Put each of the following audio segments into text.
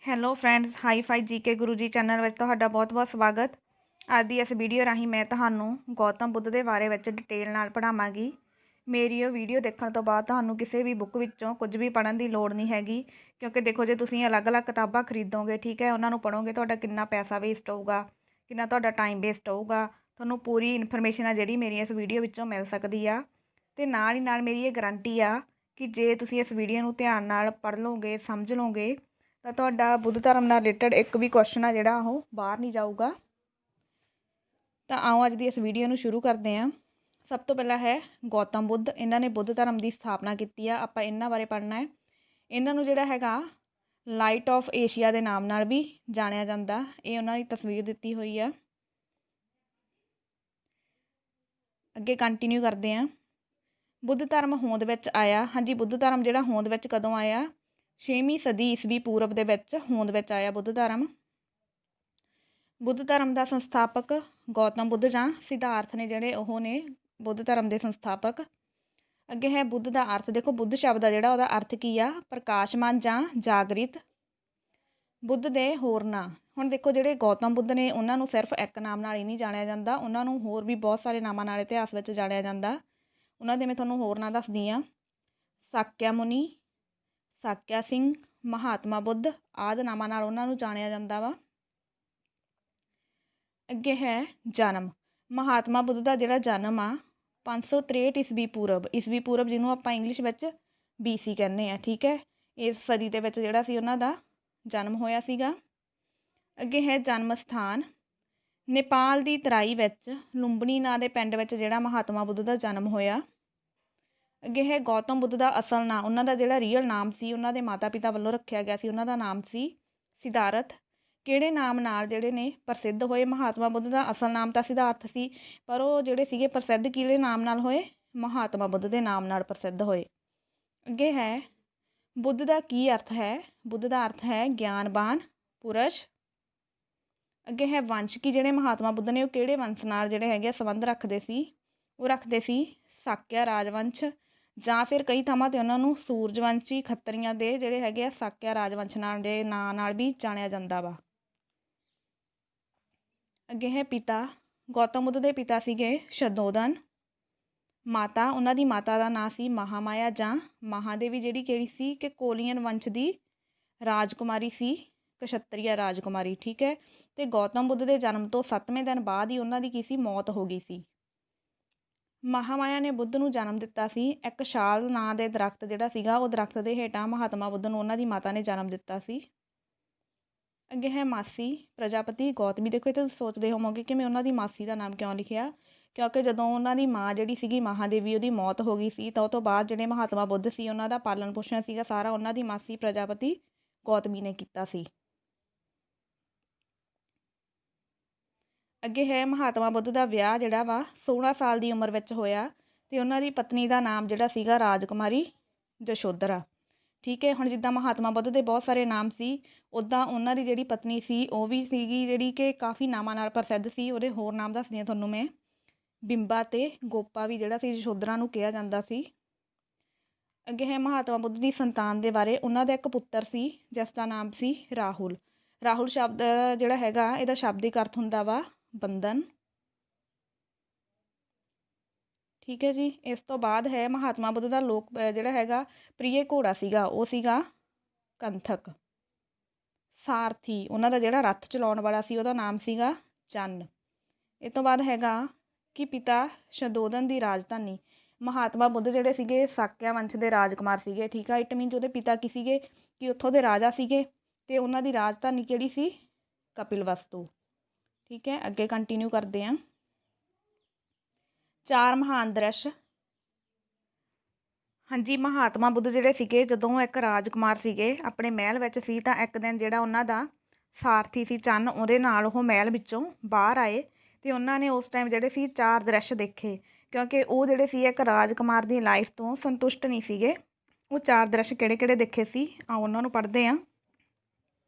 Hello friends, hi fi GK Guru ji channel ਵਿੱਚ ਤੁਹਾਡਾ ਬਹੁਤ-ਬਹੁਤ ਸਵਾਗਤ। ਅੱਜ ਦੀ ਇਸ ਵੀਡੀਓ ਰਾਹੀਂ ਮੈਂ ਤੁਹਾਨੂੰ ਗੌਤਮ ਬੁੱਧ ਦੇ ਬਾਰੇ ਵਿੱਚ ਡਿਟੇਲ ਨਾਲ ਪੜ੍ਹਾਵਾਂਗੀ। ਮੇਰੀ ਇਹ ਵੀਡੀਓ ਦੇਖਣ ਤੋਂ ਬਾਅਦ ਤੁਹਾਨੂੰ ਕਿਸੇ ਵੀ ਬੁੱਕ ਵਿੱਚੋਂ ਕੁਝ ਵੀ ਪੜ੍ਹਨ ਦੀ ਲੋੜ ਨਹੀਂ ਹੈਗੀ, ਕਿਉਂਕਿ ਦੇਖੋ ਜੇ ਤੁਸੀਂ ਅਲੱਗ-ਅਲੱਗ ਕਿਤਾਬਾਂ ਖਰੀਦੋਗੇ, ਠੀਕ ਹੈ, ਉਹਨਾਂ ਨੂੰ ਪੜ੍ਹੋਗੇ, ਤੁਹਾਡਾ ਕਿੰਨਾ ਪੈਸਾ ਵੇਸਟ ਹੋਊਗਾ, ਕਿੰਨਾ ਤੁਹਾਡਾ ਟਾਈਮ ਵੇਸਟ ਹੋਊਗਾ। ਤੁਹਾਨੂੰ ਪੂਰੀ ਇਨਫੋਰਮੇਸ਼ਨ ਆ ਜਿਹੜੀ ਮੇਰੀ ਇਸ ਵੀਡੀਓ ਵਿੱਚੋਂ ਮਿਲ ਸਕਦੀ ਆ, ਅਤੇ ਨਾਲ ਹੀ ਨਾਲ ਮੇਰੀ ਇਹ ਗਰੰਟੀ ਆ ਕਿ ਜੇ ਤੁਸੀਂ ਇਸ ਵੀਡੀਓ ਨੂੰ ਧਿਆਨ ਨਾਲ ਪੜ੍ਹ ਲਓਗੇ, ਸਮਝ ਲਓਗੇ, ਤਾਂ ਤੁਹਾਡਾ ਬੁੱਧ ਧਰਮ ਨਾਲ ਰਿਲੇਟਡ ਇੱਕ ਵੀ ਕੁਐਸਚਨ ਆ ਜਿਹੜਾ ਉਹ ਬਾਹਰ ਨਹੀਂ ਜਾਊਗਾ। ਤਾਂ ਆਓ ਅੱਜ ਦੀ ਇਸ ਵੀਡੀਓ ਨੂੰ ਸ਼ੁਰੂ ਕਰਦੇ ਹਾਂ। ਸਭ ਤੋਂ ਪਹਿਲਾਂ ਹੈ ਗੌਤਮ ਬੁੱਧ। ਇਹਨਾਂ ਨੇ ਬੁੱਧ ਧਰਮ ਦੀ ਸਥਾਪਨਾ ਕੀਤੀ ਆ। ਆਪਾਂ ਇਹਨਾਂ ਬਾਰੇ ਪੜ੍ਹਨਾ ਹੈ। ਇਹਨਾਂ ਨੂੰ ਜਿਹੜਾ ਹੈਗਾ ਲਾਈਟ ਆਫ ਏਸ਼ੀਆ ਦੇ ਨਾਮ ਨਾਲ ਵੀ ਜਾਣਿਆ ਜਾਂਦਾ। ਇਹ ਉਹਨਾਂ ਦੀ ਤਸਵੀਰ ਦਿੱਤੀ ਹੋਈ ਆ। ਅੱਗੇ ਕੰਟੀਨਿਊ ਕਰਦੇ ਹਾਂ। ਬੁੱਧ ਧਰਮ ਹੋਂਦ ਵਿੱਚ ਆਇਆ। ਹਾਂਜੀ, ਬੁੱਧ ਧਰਮ ਜਿਹੜਾ ਹੋਂਦ ਵਿੱਚ ਕਦੋਂ ਆਇਆ? 6ਵੀਂ ਸਦੀ ਈਸਵੀ ਪੂਰਬ ਦੇ ਵਿੱਚ ਹੋਂਦ ਵਿੱਚ ਆਇਆ ਬੁੱਧ ਧਰਮ। ਬੁੱਧ ਧਰਮ ਦਾ ਸੰਸਥਾਪਕ ਗੌਤਮ ਬੁੱਧ ਜਾਂ ਸਿਧਾਰਥ ਨੇ, ਜਿਹੜੇ ਉਹ ਨੇ ਬੁੱਧ ਧਰਮ ਦੇ ਸੰਸਥਾਪਕ। ਅੱਗੇ ਹੈ ਬੁੱਧ ਦਾ ਅਰਥ। ਦੇਖੋ ਬੁੱਧ ਸ਼ਬਦ ਆ ਜਿਹੜਾ ਉਹਦਾ ਅਰਥ ਕੀ ਆ? ਪ੍ਰਕਾਸ਼ਮਾਨ ਜਾਂ ਜਾਗਰਿਤ। ਬੁੱਧ ਦੇ ਹੋਰ ਨਾਂ। ਹੁਣ ਦੇਖੋ ਜਿਹੜੇ ਗੌਤਮ ਬੁੱਧ ਨੇ ਉਹਨਾਂ ਨੂੰ ਸਿਰਫ ਇੱਕ ਨਾਮ ਨਾਲ ਹੀ ਨਹੀਂ ਜਾਣਿਆ ਜਾਂਦਾ, ਉਹਨਾਂ ਨੂੰ ਹੋਰ ਵੀ ਬਹੁਤ ਸਾਰੇ ਨਾਮਾਂ ਨਾਲ ਇਤਿਹਾਸ ਵਿੱਚ ਜਾਣਿਆ ਜਾਂਦਾ। ਉਹਨਾਂ ਦੇ ਮੈਂ ਤੁਹਾਨੂੰ ਹੋਰ ਨਾਂ ਦੱਸਦੀ ਹਾਂ। ਸਾਕਿਆ ਮੁਨੀ, ਸਾਕਿਆ ਸਿੰਘ, ਮਹਾਤਮਾ ਬੁੱਧ ਆਦਿ ਨਾਮਾਂ ਨਾਲ ਉਹਨਾਂ ਨੂੰ ਜਾਣਿਆ ਜਾਂਦਾ ਵਾ। ਅੱਗੇ ਹੈ ਜਨਮ। ਮਹਾਤਮਾ ਬੁੱਧ ਦਾ ਜਿਹੜਾ ਜਨਮ ਆ 563 ਈਸਵੀ ਪੂਰਬ ਜਿਹਨੂੰ ਆਪਾਂ ਇੰਗਲਿਸ਼ ਵਿੱਚ BC ਕਹਿੰਦੇ ਹਾਂ, ਠੀਕ ਹੈ। ਇਸ ਸਦੀ ਦੇ ਵਿੱਚ ਜਿਹੜਾ ਸੀ ਉਹਨਾਂ ਦਾ ਜਨਮ ਹੋਇਆ ਸੀਗਾ। ਅੱਗੇ ਹੈ ਜਨਮ ਸਥਾਨ। ਨੇਪਾਲ ਦੀ ਤਰਾਈ ਵਿੱਚ ਲੁੰਬਣੀ ਨਾਂ ਦੇ ਪਿੰਡ ਵਿੱਚ ਜਿਹੜਾ ਮਹਾਤਮਾ ਬੁੱਧ ਦਾ ਜਨਮ ਹੋਇਆ। ਅੱਗੇ ਹੈ ਗੌਤਮ ਬੁੱਧ ਦਾ ਅਸਲ ਨਾਂ। ਉਹਨਾਂ ਦਾ ਜਿਹੜਾ ਰੀਅਲ ਨਾਮ ਸੀ, ਉਹਨਾਂ ਦੇ ਮਾਤਾ ਪਿਤਾ ਵੱਲੋਂ ਰੱਖਿਆ ਗਿਆ ਸੀ, ਉਹਨਾਂ ਦਾ ਨਾਮ ਸੀ ਸਿਧਾਰਥ। ਕਿਹੜੇ ਨਾਮ ਨਾਲ ਜਿਹੜੇ ਨੇ ਪ੍ਰਸਿੱਧ ਹੋਏ? ਮਹਾਤਮਾ ਬੁੱਧ ਦਾ ਅਸਲ ਨਾਮ ਤਾਂ ਸਿਧਾਰਥ ਸੀ, ਪਰ ਉਹ ਜਿਹੜੇ ਸੀਗੇ ਪ੍ਰਸਿੱਧ ਕਿਹੜੇ ਨਾਮ ਨਾਲ ਹੋਏ? ਮਹਾਤਮਾ ਬੁੱਧ ਦੇ ਨਾਮ ਨਾਲ ਪ੍ਰਸਿੱਧ ਹੋਏ। ਅੱਗੇ ਹੈ ਬੁੱਧ ਦਾ ਕੀ ਅਰਥ ਹੈ? ਬੁੱਧ ਦਾ ਅਰਥ ਹੈ ਗਿਆਨਵਾਨ ਪੁਰਸ਼। ਅੱਗੇ ਹੈ ਵੰਸ਼। ਕਿ ਜਿਹੜੇ ਮਹਾਤਮਾ ਬੁੱਧ ਨੇ ਉਹ ਕਿਹੜੇ ਵੰਸ਼ ਨਾਲ ਜਿਹੜੇ ਹੈਗੇ ਸੰਬੰਧ ਰੱਖਦੇ ਸੀ? ਉਹ ਰੱਖਦੇ ਸੀ ਸਾਕਿਆ ਰਾਜਵੰਸ਼, ਜਾਂ ਫਿਰ ਕਈ ਥਾਵਾਂ 'ਤੇ ਉਹਨਾਂ ਨੂੰ ਸੂਰਜਵੰਸ਼ੀ ਖੱਤਰੀਆਂ ਦੇ ਜਿਹੜੇ ਹੈਗੇ ਆ ਸਾਕਿਆ ਰਾਜਵੰਸ਼ ਨਾਲ ਦੇ ਨਾਂ ਨਾਲ ਵੀ ਜਾਣਿਆ ਜਾਂਦਾ ਵਾ। ਅੱਗੇ ਹੈ ਪਿਤਾ। ਗੌਤਮ ਬੁੱਧ ਦੇ ਪਿਤਾ ਸੀਗੇ ਸ਼ਧੋਦਨ। ਮਾਤਾ, ਉਹਨਾਂ ਦੀ ਮਾਤਾ ਦਾ ਨਾਂ ਸੀ ਮਹਾਮਾਇਆ ਜਾਂ ਮਹਾਦੇਵੀ, ਜਿਹੜੀ ਕਿਹੜੀ ਸੀ ਕਿ ਕੋਲੀਅਨ ਵੰਸ਼ ਦੀ ਰਾਜਕੁਮਾਰੀ ਸੀ, ਕਸ਼ਤਰੀਆ ਰਾਜਕੁਮਾਰੀ, ਠੀਕ ਹੈ। ਅਤੇ ਗੌਤਮ ਬੁੱਧ ਦੇ ਜਨਮ ਤੋਂ 7ਵੇਂ ਦਿਨ ਬਾਅਦ ਹੀ ਉਹਨਾਂ ਦੀ ਕੀ ਸੀ? ਮੌਤ ਹੋ ਗਈ ਸੀ। ਮਹਾਮਾਇਆ ਨੇ ਬੁੱਧ ਨੂੰ ਜਨਮ ਦਿੱਤਾ ਸੀ। ਇੱਕ ਸ਼ਾਲ ਨਾਂ ਦੇ ਦਰਖਤ ਜਿਹੜਾ ਸੀਗਾ, ਉਹ ਦਰਖਤ ਦੇ ਹੇਠਾਂ ਮਹਾਤਮਾ ਬੁੱਧ ਨੂੰ ਉਹਨਾਂ ਦੀ ਮਾਤਾ ਨੇ ਜਨਮ ਦਿੱਤਾ ਸੀ। ਅੱਗੇ ਹੈ ਮਾਸੀ ਪ੍ਰਜਾਪਤੀ ਗੌਤਮੀ। ਦੇਖੋ ਇਹ ਤੁਸੀਂ ਸੋਚਦੇ ਹੋਵੋਗੇ ਕਿ ਮੈਂ ਉਹਨਾਂ ਦੀ ਮਾਸੀ ਦਾ ਨਾਮ ਕਿਉਂ ਲਿਖਿਆ? ਕਿਉਂਕਿ ਜਦੋਂ ਉਹਨਾਂ ਦੀ ਮਾਂ ਜਿਹੜੀ ਸੀਗੀ ਮਹਾਦੇਵੀ, ਉਹਦੀ ਮੌਤ ਹੋ ਗਈ ਸੀ, ਤਾਂ ਉਹ ਤੋਂ ਬਾਅਦ ਜਿਹੜੇ ਮਹਾਤਮਾ ਬੁੱਧ ਸੀ ਉਹਨਾਂ ਦਾ ਪਾਲਣ ਪੋਸ਼ਣ ਸੀਗਾ ਸਾਰਾ ਉਹਨਾਂ ਦੀ ਮਾਸੀ ਪ੍ਰਜਾਪਤੀ ਗੌਤਮੀ ਨੇ ਕੀਤਾ ਸੀ। ਅੱਗੇ ਹੈ ਮਹਾਤਮਾ ਬੁੱਧ ਦਾ ਵਿਆਹ ਜਿਹੜਾ ਵਾ 16 ਸਾਲ ਦੀ ਉਮਰ ਵਿੱਚ ਹੋਇਆ, ਅਤੇ ਉਹਨਾਂ ਦੀ ਪਤਨੀ ਦਾ ਨਾਮ ਜਿਹੜਾ ਸੀਗਾ ਰਾਜਕੁਮਾਰੀ ਜਸ਼ੋਧਰਾ, ਠੀਕ ਹੈ। ਹੁਣ ਜਿੱਦਾਂ ਮਹਾਤਮਾ ਬੁੱਧ ਦੇ ਬਹੁਤ ਸਾਰੇ ਨਾਮ ਸੀ, ਉੱਦਾਂ ਉਹਨਾਂ ਦੀ ਜਿਹੜੀ ਪਤਨੀ ਸੀ ਉਹ ਵੀ ਸੀਗੀ ਜਿਹੜੀ ਕਿ ਕਾਫੀ ਨਾਮਾਂ ਨਾਲ ਪ੍ਰਸਿੱਧ ਸੀ। ਉਹਦੇ ਹੋਰ ਨਾਮ ਦੱਸਦੀ ਹਾਂ ਤੁਹਾਨੂੰ ਮੈਂ। ਬਿੰਬਾ ਅਤੇ ਗੋਪਾ ਵੀ ਜਿਹੜਾ ਸੀ ਜਸ਼ੋਧਰਾ ਨੂੰ ਕਿਹਾ ਜਾਂਦਾ ਸੀ। ਅੱਗੇ ਹੈ ਮਹਾਤਮਾ ਬੁੱਧ ਦੀ ਸੰਤਾਨ ਦੇ ਬਾਰੇ। ਉਹਨਾਂ ਦਾ ਇੱਕ ਪੁੱਤਰ ਸੀ ਜਿਸ ਦਾ ਨਾਮ ਸੀ ਰਾਹੁਲ। ਰਾਹੁਲ ਸ਼ਬਦ ਜਿਹੜਾ ਹੈਗਾ ਇਹਦਾ ਸ਼ਾਬਦਿਕ ਅਰਥ ਹੁੰਦਾ ਵਾ ਬੰਧਨ, ਠੀਕ ਹੈ ਜੀ। ਇਸ ਤੋਂ ਬਾਅਦ ਹੈ ਮਹਾਤਮਾ ਬੁੱਧ ਦਾ ਲੋਕ ਜਿਹੜਾ ਹੈਗਾ ਪ੍ਰਿਯ ਘੋੜਾ ਸੀਗਾ, ਉਹ ਸੀਗਾ ਕੰਥਕ। ਸਾਰਥੀ, ਉਹਨਾਂ ਦਾ ਜਿਹੜਾ ਰੱਥ ਚਲਾਉਣ ਵਾਲਾ ਸੀ, ਉਹਦਾ ਨਾਮ ਸੀਗਾ ਚੰਨ। ਇਹ ਤੋਂ ਬਾਅਦ ਹੈਗਾ ਕਿ ਪਿਤਾ ਸ਼ਧੋਦਨ ਦੀ ਰਾਜਧਾਨੀ। ਮਹਾਤਮਾ ਬੁੱਧ ਜਿਹੜੇ ਸੀਗੇ ਸਾਕਿਆ ਵੰਸ਼ ਦੇ ਰਾਜਕੁਮਾਰ ਸੀਗੇ, ਠੀਕ ਆ। ਇਟ ਮੀਨਸ ਉਹਦੇ ਪਿਤਾ ਕੀ ਸੀਗੇ? ਕਿ ਉੱਥੋਂ ਦੇ ਰਾਜਾ ਸੀਗੇ, ਅਤੇ ਉਹਨਾਂ ਦੀ ਰਾਜਧਾਨੀ ਕਿਹੜੀ ਸੀ? ਕਪਿਲਵਸਤੂ, ਠੀਕ ਹੈ। ਅੱਗੇ ਕੰਟੀਨਿਊ ਕਰਦੇ ਹਾਂ। 4 ਮਹਾਨ ਦ੍ਰਿਸ਼। ਹਾਂਜੀ, ਮਹਾਤਮਾ ਬੁੱਧ ਜਿਹੜੇ ਸੀਗੇ ਜਦੋਂ ਇੱਕ ਰਾਜਕੁਮਾਰ ਸੀਗੇ, ਆਪਣੇ ਮਹਿਲ ਵਿੱਚ ਸੀ, ਤਾਂ ਇੱਕ ਦਿਨ ਜਿਹੜਾ ਉਹਨਾਂ ਦਾ ਸਾਰਥੀ ਸੀ ਚੰਨ, ਉਹਦੇ ਨਾਲ ਉਹ ਮਹਿਲ ਵਿੱਚੋਂ ਬਾਹਰ ਆਏ, ਅਤੇ ਉਹਨਾਂ ਨੇ ਉਸ ਟਾਈਮ ਜਿਹੜੇ ਸੀ 4 ਦ੍ਰਿਸ਼ ਦੇਖੇ, ਕਿਉਂਕਿ ਉਹ ਜਿਹੜੇ ਸੀ ਇੱਕ ਰਾਜਕੁਮਾਰ ਦੀ ਲਾਈਫ ਤੋਂ ਸੰਤੁਸ਼ਟ ਨਹੀਂ ਸੀਗੇ। ਉਹ 4 ਦ੍ਰਿਸ਼ ਕਿਹੜੇ ਕਿਹੜੇ ਦੇਖੇ ਸੀ? ਆਓ ਉਹਨਾਂ ਨੂੰ ਪੜ੍ਹਦੇ ਹਾਂ।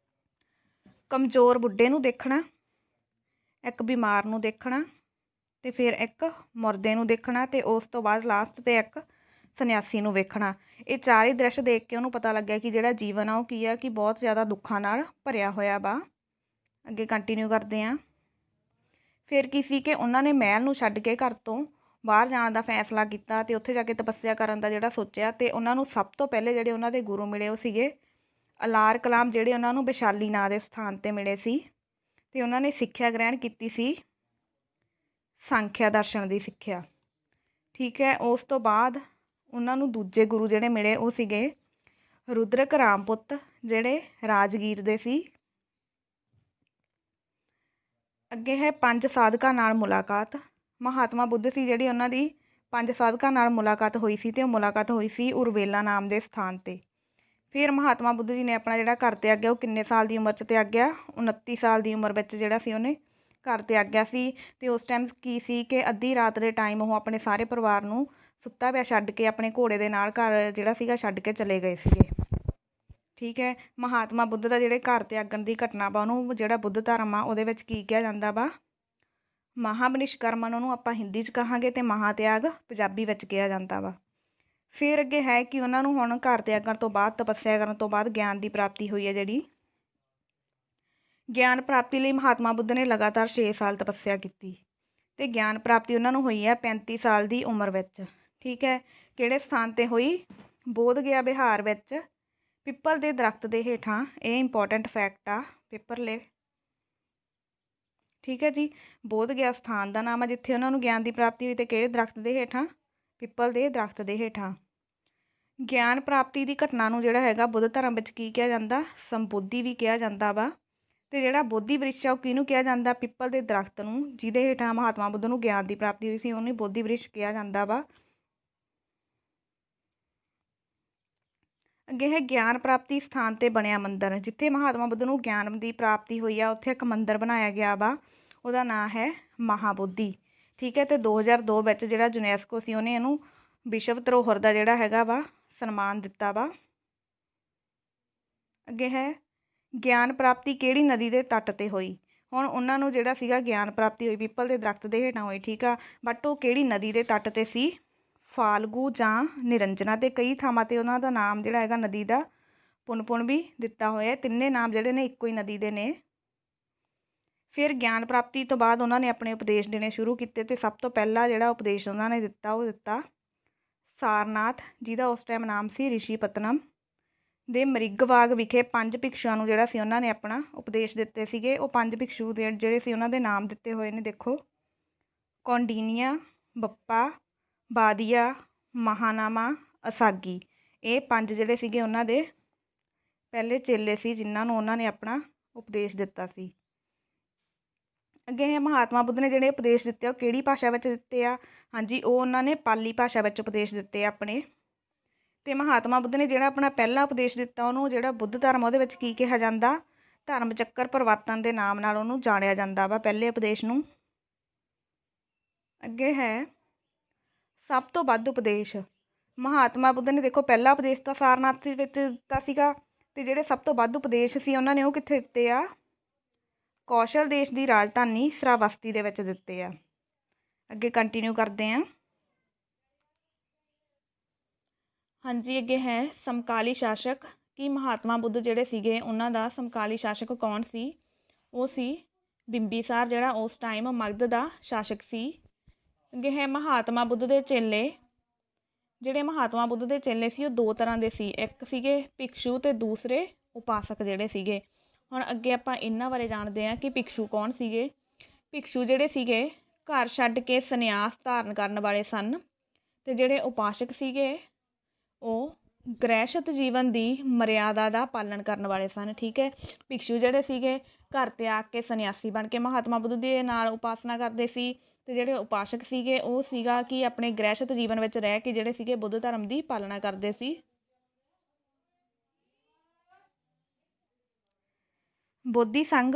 ਕਮਜ਼ੋਰ ਬੁੱਢੇ ਨੂੰ ਦੇਖਣਾ, ਇੱਕ ਬਿਮਾਰ ਨੂੰ ਦੇਖਣਾ, ਅਤੇ ਫਿਰ ਇੱਕ ਮੁਰਦੇ ਨੂੰ ਦੇਖਣਾ, ਅਤੇ ਉਸ ਤੋਂ ਬਾਅਦ ਲਾਸਟ 'ਤੇ ਇੱਕ ਸੰਨਿਆਸੀ ਨੂੰ ਵੇਖਣਾ। ਇਹ ਚਾਰ ਹੀ ਦ੍ਰਿਸ਼ ਦੇਖ ਕੇ ਉਹਨੂੰ ਪਤਾ ਲੱਗਿਆ ਕਿ ਜਿਹੜਾ ਜੀਵਨ ਆ ਉਹ ਕੀ ਆ, ਕਿ ਬਹੁਤ ਜ਼ਿਆਦਾ ਦੁੱਖਾਂ ਨਾਲ ਭਰਿਆ ਹੋਇਆ ਵਾ। ਅੱਗੇ ਕੰਟੀਨਿਊ ਕਰਦੇ ਹਾਂ। ਫਿਰ ਕੀ ਸੀ ਕਿ ਉਹਨਾਂ ਨੇ ਮਹਿਲ ਨੂੰ ਛੱਡ ਕੇ ਘਰ ਤੋਂ ਬਾਹਰ ਜਾਣ ਦਾ ਫੈਸਲਾ ਕੀਤਾ ਅਤੇ ਉੱਥੇ ਜਾ ਕੇ ਤਪੱਸਿਆ ਕਰਨ ਦਾ ਜਿਹੜਾ ਸੋਚਿਆ। ਅਤੇ ਉਹਨਾਂ ਨੂੰ ਸਭ ਤੋਂ ਪਹਿਲੇ ਜਿਹੜੇ ਉਹਨਾਂ ਦੇ ਗੁਰੂ ਮਿਲੇ ਉਹ ਸੀਗੇ ਅਲਾਰ ਕਲਾਮ, ਜਿਹੜੇ ਉਹਨਾਂ ਨੂੰ ਵਿਸ਼ਾਲੀ ਨਾਂ ਦੇ ਸਥਾਨ 'ਤੇ ਮਿਲੇ ਸੀ। ਅਤੇ ਉਹਨਾਂ ਨੇ ਸਿੱਖਿਆ ਗ੍ਰਹਿਣ ਕੀਤੀ ਸੀ ਸੰਖਿਆ ਦਰਸ਼ਨ ਦੀ ਸਿੱਖਿਆ। ਠੀਕ ਹੈ। ਉਸ ਤੋਂ ਬਾਅਦ ਉਹਨਾਂ ਨੂੰ ਦੂਜੇ ਗੁਰੂ ਜਿਹੜੇ ਮਿਲੇ ਉਹ ਸੀਗੇ ਰੁਦਰਕ ਰਾਮਪੁੱਤ, ਜਿਹੜੇ ਰਾਜਗੀਰ ਦੇ ਸੀ। ਅੱਗੇ ਹੈ 5 ਸਾਧਕਾਂ ਨਾਲ ਮੁਲਾਕਾਤ। ਮਹਾਤਮਾ ਬੁੱਧ ਸੀ ਜਿਹੜੀ ਉਹਨਾਂ ਦੀ 5 ਸਾਧਕਾਂ ਨਾਲ ਮੁਲਾਕਾਤ ਹੋਈ ਸੀ, ਅਤੇ ਉਹ ਮੁਲਾਕਾਤ ਹੋਈ ਸੀ ਉਰਵੇਲਾ ਨਾਮ ਦੇ ਸਥਾਨ 'ਤੇ। ਫਿਰ ਮਹਾਤਮਾ ਬੁੱਧ ਜੀ ਨੇ ਆਪਣਾ ਜਿਹੜਾ ਘਰ ਤਿਆਗਿਆ ਉਹ ਕਿੰਨੇ ਸਾਲ ਦੀ ਉਮਰ 'ਚ ਤਿਆਗਿਆ? 29 ਸਾਲ ਦੀ ਉਮਰ ਵਿੱਚ ਜਿਹੜਾ ਸੀ ਉਹਨੇ ਘਰ ਤਿਆਗਿਆ ਸੀ। ਅਤੇ ਉਸ ਟਾਈਮ ਕੀ ਸੀ ਕਿ ਅੱਧੀ ਰਾਤ ਦੇ ਟਾਈਮ ਉਹ ਆਪਣੇ ਸਾਰੇ ਪਰਿਵਾਰ ਨੂੰ ਸੁੱਤਾ ਪਿਆ ਛੱਡ ਕੇ ਆਪਣੇ ਘੋੜੇ ਦੇ ਨਾਲ ਘਰ ਜਿਹੜਾ ਸੀਗਾ ਛੱਡ ਕੇ ਚਲੇ ਗਏ ਸੀਗੇ। ਠੀਕ ਹੈ। ਮਹਾਤਮਾ ਬੁੱਧ ਦਾ ਜਿਹੜੇ ਘਰ ਤਿਆਗਣ ਦੀ ਘਟਨਾ ਵਾ ਉਹਨੂੰ ਜਿਹੜਾ ਬੁੱਧ ਧਰਮ ਆ ਉਹਦੇ ਵਿੱਚ ਕੀ ਕਿਹਾ ਜਾਂਦਾ ਵਾ? ਮਹਾਬਨਿਸ਼ਕਰਮਨ ਉਹਨੂੰ ਆਪਾਂ ਹਿੰਦੀ 'ਚ ਕਹਾਂਗੇ, ਅਤੇ ਮਹਾਤਿਆਗ ਪੰਜਾਬੀ ਵਿੱਚ ਕਿਹਾ ਜਾਂਦਾ ਵਾ। ਫਿਰ ਅੱਗੇ ਹੈ ਕਿ ਉਹਨਾਂ ਨੂੰ ਹੁਣ ਘਰ ਤਿਆਗਣ ਤੋਂ ਬਾਅਦ, ਤਪੱਸਿਆ ਕਰਨ ਤੋਂ ਬਾਅਦ ਗਿਆਨ ਦੀ ਪ੍ਰਾਪਤੀ ਹੋਈ ਹੈ। ਜਿਹੜੀ ਗਿਆਨ ਪ੍ਰਾਪਤੀ ਲਈ ਮਹਾਤਮਾ ਬੁੱਧ ਨੇ ਲਗਾਤਾਰ 6 ਸਾਲ ਤਪੱਸਿਆ ਕੀਤੀ, ਅਤੇ ਗਿਆਨ ਪ੍ਰਾਪਤੀ ਉਹਨਾਂ ਨੂੰ ਹੋਈ ਹੈ 35 ਸਾਲ ਦੀ ਉਮਰ ਵਿੱਚ। ਠੀਕ ਹੈ। ਕਿਹੜੇ ਸਥਾਨ 'ਤੇ ਹੋਈ? ਬੋਧ ਗਿਆ ਬਿਹਾਰ ਵਿੱਚ ਪਿੱਪਲ ਦੇ ਦਰਖਤ ਦੇ ਹੇਠਾਂ। ਇਹ ਇੰਪੋਰਟੈਂਟ ਫੈਕਟ ਆ ਪੇਪਰ ਲਈ। ਠੀਕ ਹੈ ਜੀ। ਬੋਧ ਗਿਆ ਸਥਾਨ ਦਾ ਨਾਮ ਆ ਜਿੱਥੇ ਉਹਨਾਂ ਨੂੰ ਗਿਆਨ ਦੀ ਪ੍ਰਾਪਤੀ ਹੋਈ, ਅਤੇ ਕਿਹੜੇ ਦਰਖਤ ਦੇ ਹੇਠਾਂ? ਪਿੱਪਲ ਦੇ ਦਰਖਤ ਦੇ ਹੇਠਾਂ। ਗਿਆਨ ਪ੍ਰਾਪਤੀ ਦੀ ਘਟਨਾ ਨੂੰ ਜਿਹੜਾ ਹੈਗਾ ਬੁੱਧ ਧਰਮ ਵਿੱਚ ਕੀ ਕਿਹਾ ਜਾਂਦਾ? ਸੰਬੋਧੀ ਵੀ ਕਿਹਾ ਜਾਂਦਾ ਵਾ। ਅਤੇ ਜਿਹੜਾ ਬੋਧੀ ਬ੍ਰਿਕਸ਼ ਆ ਉਹ ਕਿਹਨੂੰ ਕਿਹਾ ਜਾਂਦਾ? ਪਿੱਪਲ ਦੇ ਦਰਖਤ ਨੂੰ, ਜਿਹਦੇ ਹੇਠਾਂ ਮਹਾਤਮਾ ਬੁੱਧ ਨੂੰ ਗਿਆਨ ਦੀ ਪ੍ਰਾਪਤੀ ਹੋਈ ਸੀ, ਉਹਨੂੰ ਬੋਧੀ ਬ੍ਰਿਕਸ਼ ਕਿਹਾ ਜਾਂਦਾ ਵਾ। ਅੱਗੇ ਹੈ ਗਿਆਨ ਪ੍ਰਾਪਤੀ ਸਥਾਨ 'ਤੇ ਬਣਿਆ ਮੰਦਰ। ਜਿੱਥੇ ਮਹਾਤਮਾ ਬੁੱਧ ਨੂੰ ਗਿਆਨ ਦੀ ਪ੍ਰਾਪਤੀ ਹੋਈ ਆ ਉੱਥੇ ਇੱਕ ਮੰਦਰ ਬਣਾਇਆ ਗਿਆ ਵਾ, ਉਹਦਾ ਨਾਂ ਹੈ ਮਹਾਬੋਧੀ। ਠੀਕ ਹੈ। ਅਤੇ 2002 ਵਿੱਚ ਜਿਹੜਾ ਯੂਨੈਸਕੋ ਸੀ ਉਹਨੇ ਇਹਨੂੰ ਵਿਸ਼ਵ ਧਰੋਹਰ ਦਾ ਜਿਹੜਾ ਹੈਗਾ ਵਾ ਸਨਮਾਨ ਦਿੱਤਾ ਵਾ। ਅੱਗੇ ਹੈ ਗਿਆਨ ਪ੍ਰਾਪਤੀ ਕਿਹੜੀ ਨਦੀ ਦੇ ਤੱਟ 'ਤੇ ਹੋਈ? ਹੁਣ ਉਹਨਾਂ ਨੂੰ ਜਿਹੜਾ ਸੀਗਾ ਗਿਆਨ ਪ੍ਰਾਪਤੀ ਹੋਈ ਪਿੱਪਲ ਦੇ ਦਰਖਤ ਦੇ ਹੇਠਾਂ ਹੋਈ। ਠੀਕ ਆ। ਬਟ ਉਹ ਕਿਹੜੀ ਨਦੀ ਦੇ ਤੱਟ 'ਤੇ ਸੀ? ਫਾਲਗੂ ਜਾਂ ਨਿਰੰਜਨਾ। ਅਤੇ ਕਈ ਥਾਵਾਂ 'ਤੇ ਉਹਨਾਂ ਦਾ ਨਾਮ ਜਿਹੜਾ ਹੈਗਾ ਨਦੀ ਦਾ ਪੁੰਨ ਵੀ ਦਿੱਤਾ ਹੋਇਆ। ਤਿੰਨੇ ਨਾਮ ਜਿਹੜੇ ਨੇ ਇੱਕੋ ਹੀ ਨਦੀ ਦੇ ਨੇ। ਫਿਰ ਗਿਆਨ ਪ੍ਰਾਪਤੀ ਤੋਂ ਬਾਅਦ ਉਹਨਾਂ ਨੇ ਆਪਣੇ ਉਪਦੇਸ਼ ਦੇਣੇ ਸ਼ੁਰੂ ਕੀਤੇ, ਅਤੇ ਸਭ ਤੋਂ ਪਹਿਲਾ ਜਿਹੜਾ ਉਪਦੇਸ਼ ਉਹਨਾਂ ਨੇ ਦਿੱਤਾ ਉਹ ਦਿੱਤਾ ਸਾਰਨਾਥ, ਜਿਹਦਾ ਉਸ ਟਾਈਮ ਨਾਮ ਸੀ ਰਿਸ਼ੀਪਤਨਮ ਦੇ ਮ੍ਰਿਗਵਾਗ ਵਿਖੇ 5 ਭਿਕਸ਼ੂਆਂ ਨੂੰ ਜਿਹੜਾ ਸੀ ਉਹਨਾਂ ਨੇ ਆਪਣਾ ਉਪਦੇਸ਼ ਦਿੱਤੇ ਸੀਗੇ। ਉਹ 5 ਭਿਕਸ਼ੂ ਦੇ ਜਿਹੜੇ ਸੀ ਉਹਨਾਂ ਦੇ ਨਾਮ ਦਿੱਤੇ ਹੋਏ ਨੇ, ਦੇਖੋ ਕੌਂਡਿਨਿਆ, ਬੱਪਾ, ਬਾਦੀਆ, ਮਹਾਨਾਮਾ, ਅਸਾਗੀ। ਇਹ 5 ਜਿਹੜੇ ਸੀਗੇ ਉਹਨਾਂ ਦੇ ਪਹਿਲੇ ਚੇਲੇ ਸੀ ਜਿਨ੍ਹਾਂ ਨੂੰ ਉਹਨਾਂ ਨੇ ਆਪਣਾ ਉਪਦੇਸ਼ ਦਿੱਤਾ ਸੀ। ਅੱਗੇ ਹੈ ਮਹਾਤਮਾ ਬੁੱਧ ਨੇ ਜਿਹੜੇ ਉਪਦੇਸ਼ ਦਿੱਤੇ ਉਹ ਕਿਹੜੀ ਭਾਸ਼ਾ ਵਿੱਚ ਦਿੱਤੇ ਆ? ਹਾਂਜੀ, ਉਹ ਉਹਨਾਂ ਨੇ ਪਾਲੀ ਭਾਸ਼ਾ ਵਿੱਚ ਉਪਦੇਸ਼ ਦਿੱਤੇ ਆਪਣੇ। ਅਤੇ ਮਹਾਤਮਾ ਬੁੱਧ ਨੇ ਜਿਹੜਾ ਆਪਣਾ ਪਹਿਲਾ ਉਪਦੇਸ਼ ਦਿੱਤਾ ਉਹਨੂੰ ਜਿਹੜਾ ਬੁੱਧ ਧਰਮ ਉਹਦੇ ਵਿੱਚ ਕੀ ਕਿਹਾ ਜਾਂਦਾ? ਧਰਮ ਚੱਕਰ ਪਰਿਵਰਤਨ ਦੇ ਨਾਮ ਨਾਲ ਉਹਨੂੰ ਜਾਣਿਆ ਜਾਂਦਾ ਵਾ, ਪਹਿਲੇ ਉਪਦੇਸ਼ ਨੂੰ। ਅੱਗੇ ਹੈ ਸਭ ਤੋਂ ਵੱਧ ਉਪਦੇਸ਼। ਮਹਾਤਮਾ ਬੁੱਧ ਨੇ ਦੇਖੋ ਪਹਿਲਾ ਉਪਦੇਸ਼ ਤਾਂ ਸਾਰਨਾਥ ਵਿੱਚ ਦਿੱਤਾ ਸੀਗਾ, ਅਤੇ ਜਿਹੜੇ ਸਭ ਤੋਂ ਵੱਧ ਉਪਦੇਸ਼ ਸੀ ਉਹਨਾਂ ਨੇ ਉਹ ਕਿੱਥੇ ਦਿੱਤੇ ਆ? ਕੌਸ਼ਲ ਦੇਸ਼ ਦੀ ਰਾਜਧਾਨੀ ਸਰਾਵਸਤੀ ਦੇ ਵਿੱਚ ਦਿੱਤੇ ਆ। ਅੱਗੇ ਕੰਟੀਨਿਊ ਕਰਦੇ ਹਾਂ। ਹਾਂਜੀ, ਅੱਗੇ ਹੈ ਸਮਕਾਲੀ ਸ਼ਾਸਕ। ਕਿ ਮਹਾਤਮਾ ਬੁੱਧ ਜਿਹੜੇ ਸੀਗੇ ਉਹਨਾਂ ਦਾ ਸਮਕਾਲੀ ਸ਼ਾਸਕ ਕੌਣ ਸੀ? ਉਹ ਸੀ ਬਿੰਬੀਸਾਰ, ਜਿਹੜਾ ਉਸ ਟਾਈਮ ਮਗਧ ਦਾ ਸ਼ਾਸਕ ਸੀ। ਅੱਗੇ ਹੈ ਮਹਾਤਮਾ ਬੁੱਧ ਦੇ ਚੇਲੇ। ਜਿਹੜੇ ਮਹਾਤਮਾ ਬੁੱਧ ਦੇ ਚੇਲੇ ਸੀ ਉਹ 2 ਤਰ੍ਹਾਂ ਦੇ ਸੀ, ਇੱਕ ਸੀਗੇ ਭਿਕਸ਼ੂ ਅਤੇ ਦੂਸਰੇ ਉਪਾਸਕ ਜਿਹੜੇ ਸੀਗੇ। ਹੁਣ ਅੱਗੇ ਆਪਾਂ ਇਹਨਾਂ ਬਾਰੇ ਜਾਣਦੇ ਹਾਂ ਕਿ ਭਿਕਸ਼ੂ ਕੌਣ ਸੀਗੇ। ਭਿਕਸ਼ੂ ਜਿਹੜੇ ਸੀਗੇ ਘਰ ਛੱਡ ਕੇ ਸੰਨਿਆਸ ਧਾਰਨ ਕਰਨ ਵਾਲੇ ਸਨ, ਅਤੇ ਜਿਹੜੇ ਉਪਾਸਕ ਸੀਗੇ ਉਹ ਗ੍ਰਹਿਸਥ ਜੀਵਨ ਦੀ ਮਰਿਆਦਾ ਦਾ ਪਾਲਣ ਕਰਨ ਵਾਲੇ ਸਨ। ਠੀਕ ਹੈ। ਭਿਕਸ਼ੂ ਜਿਹੜੇ ਸੀਗੇ ਘਰ ਤਿਆਗ ਕੇ ਸੰਨਿਆਸੀ ਬਣ ਕੇ ਮਹਾਤਮਾ ਬੁੱਧ ਦੇ ਨਾਲ ਉਪਾਸਨਾ ਕਰਦੇ ਸੀ, ਅਤੇ ਜਿਹੜੇ ਉਪਾਸਕ ਸੀਗੇ ਉਹ ਸੀਗਾ ਕਿ ਆਪਣੇ ਗ੍ਰਹਿਸਥ ਜੀਵਨ ਵਿੱਚ ਰਹਿ ਕੇ ਜਿਹੜੇ ਸੀਗੇ ਬੁੱਧ ਧਰਮ ਦੀ ਪਾਲਣਾ ਕਰਦੇ ਸੀ। ਬੋਧੀ ਸੰਘ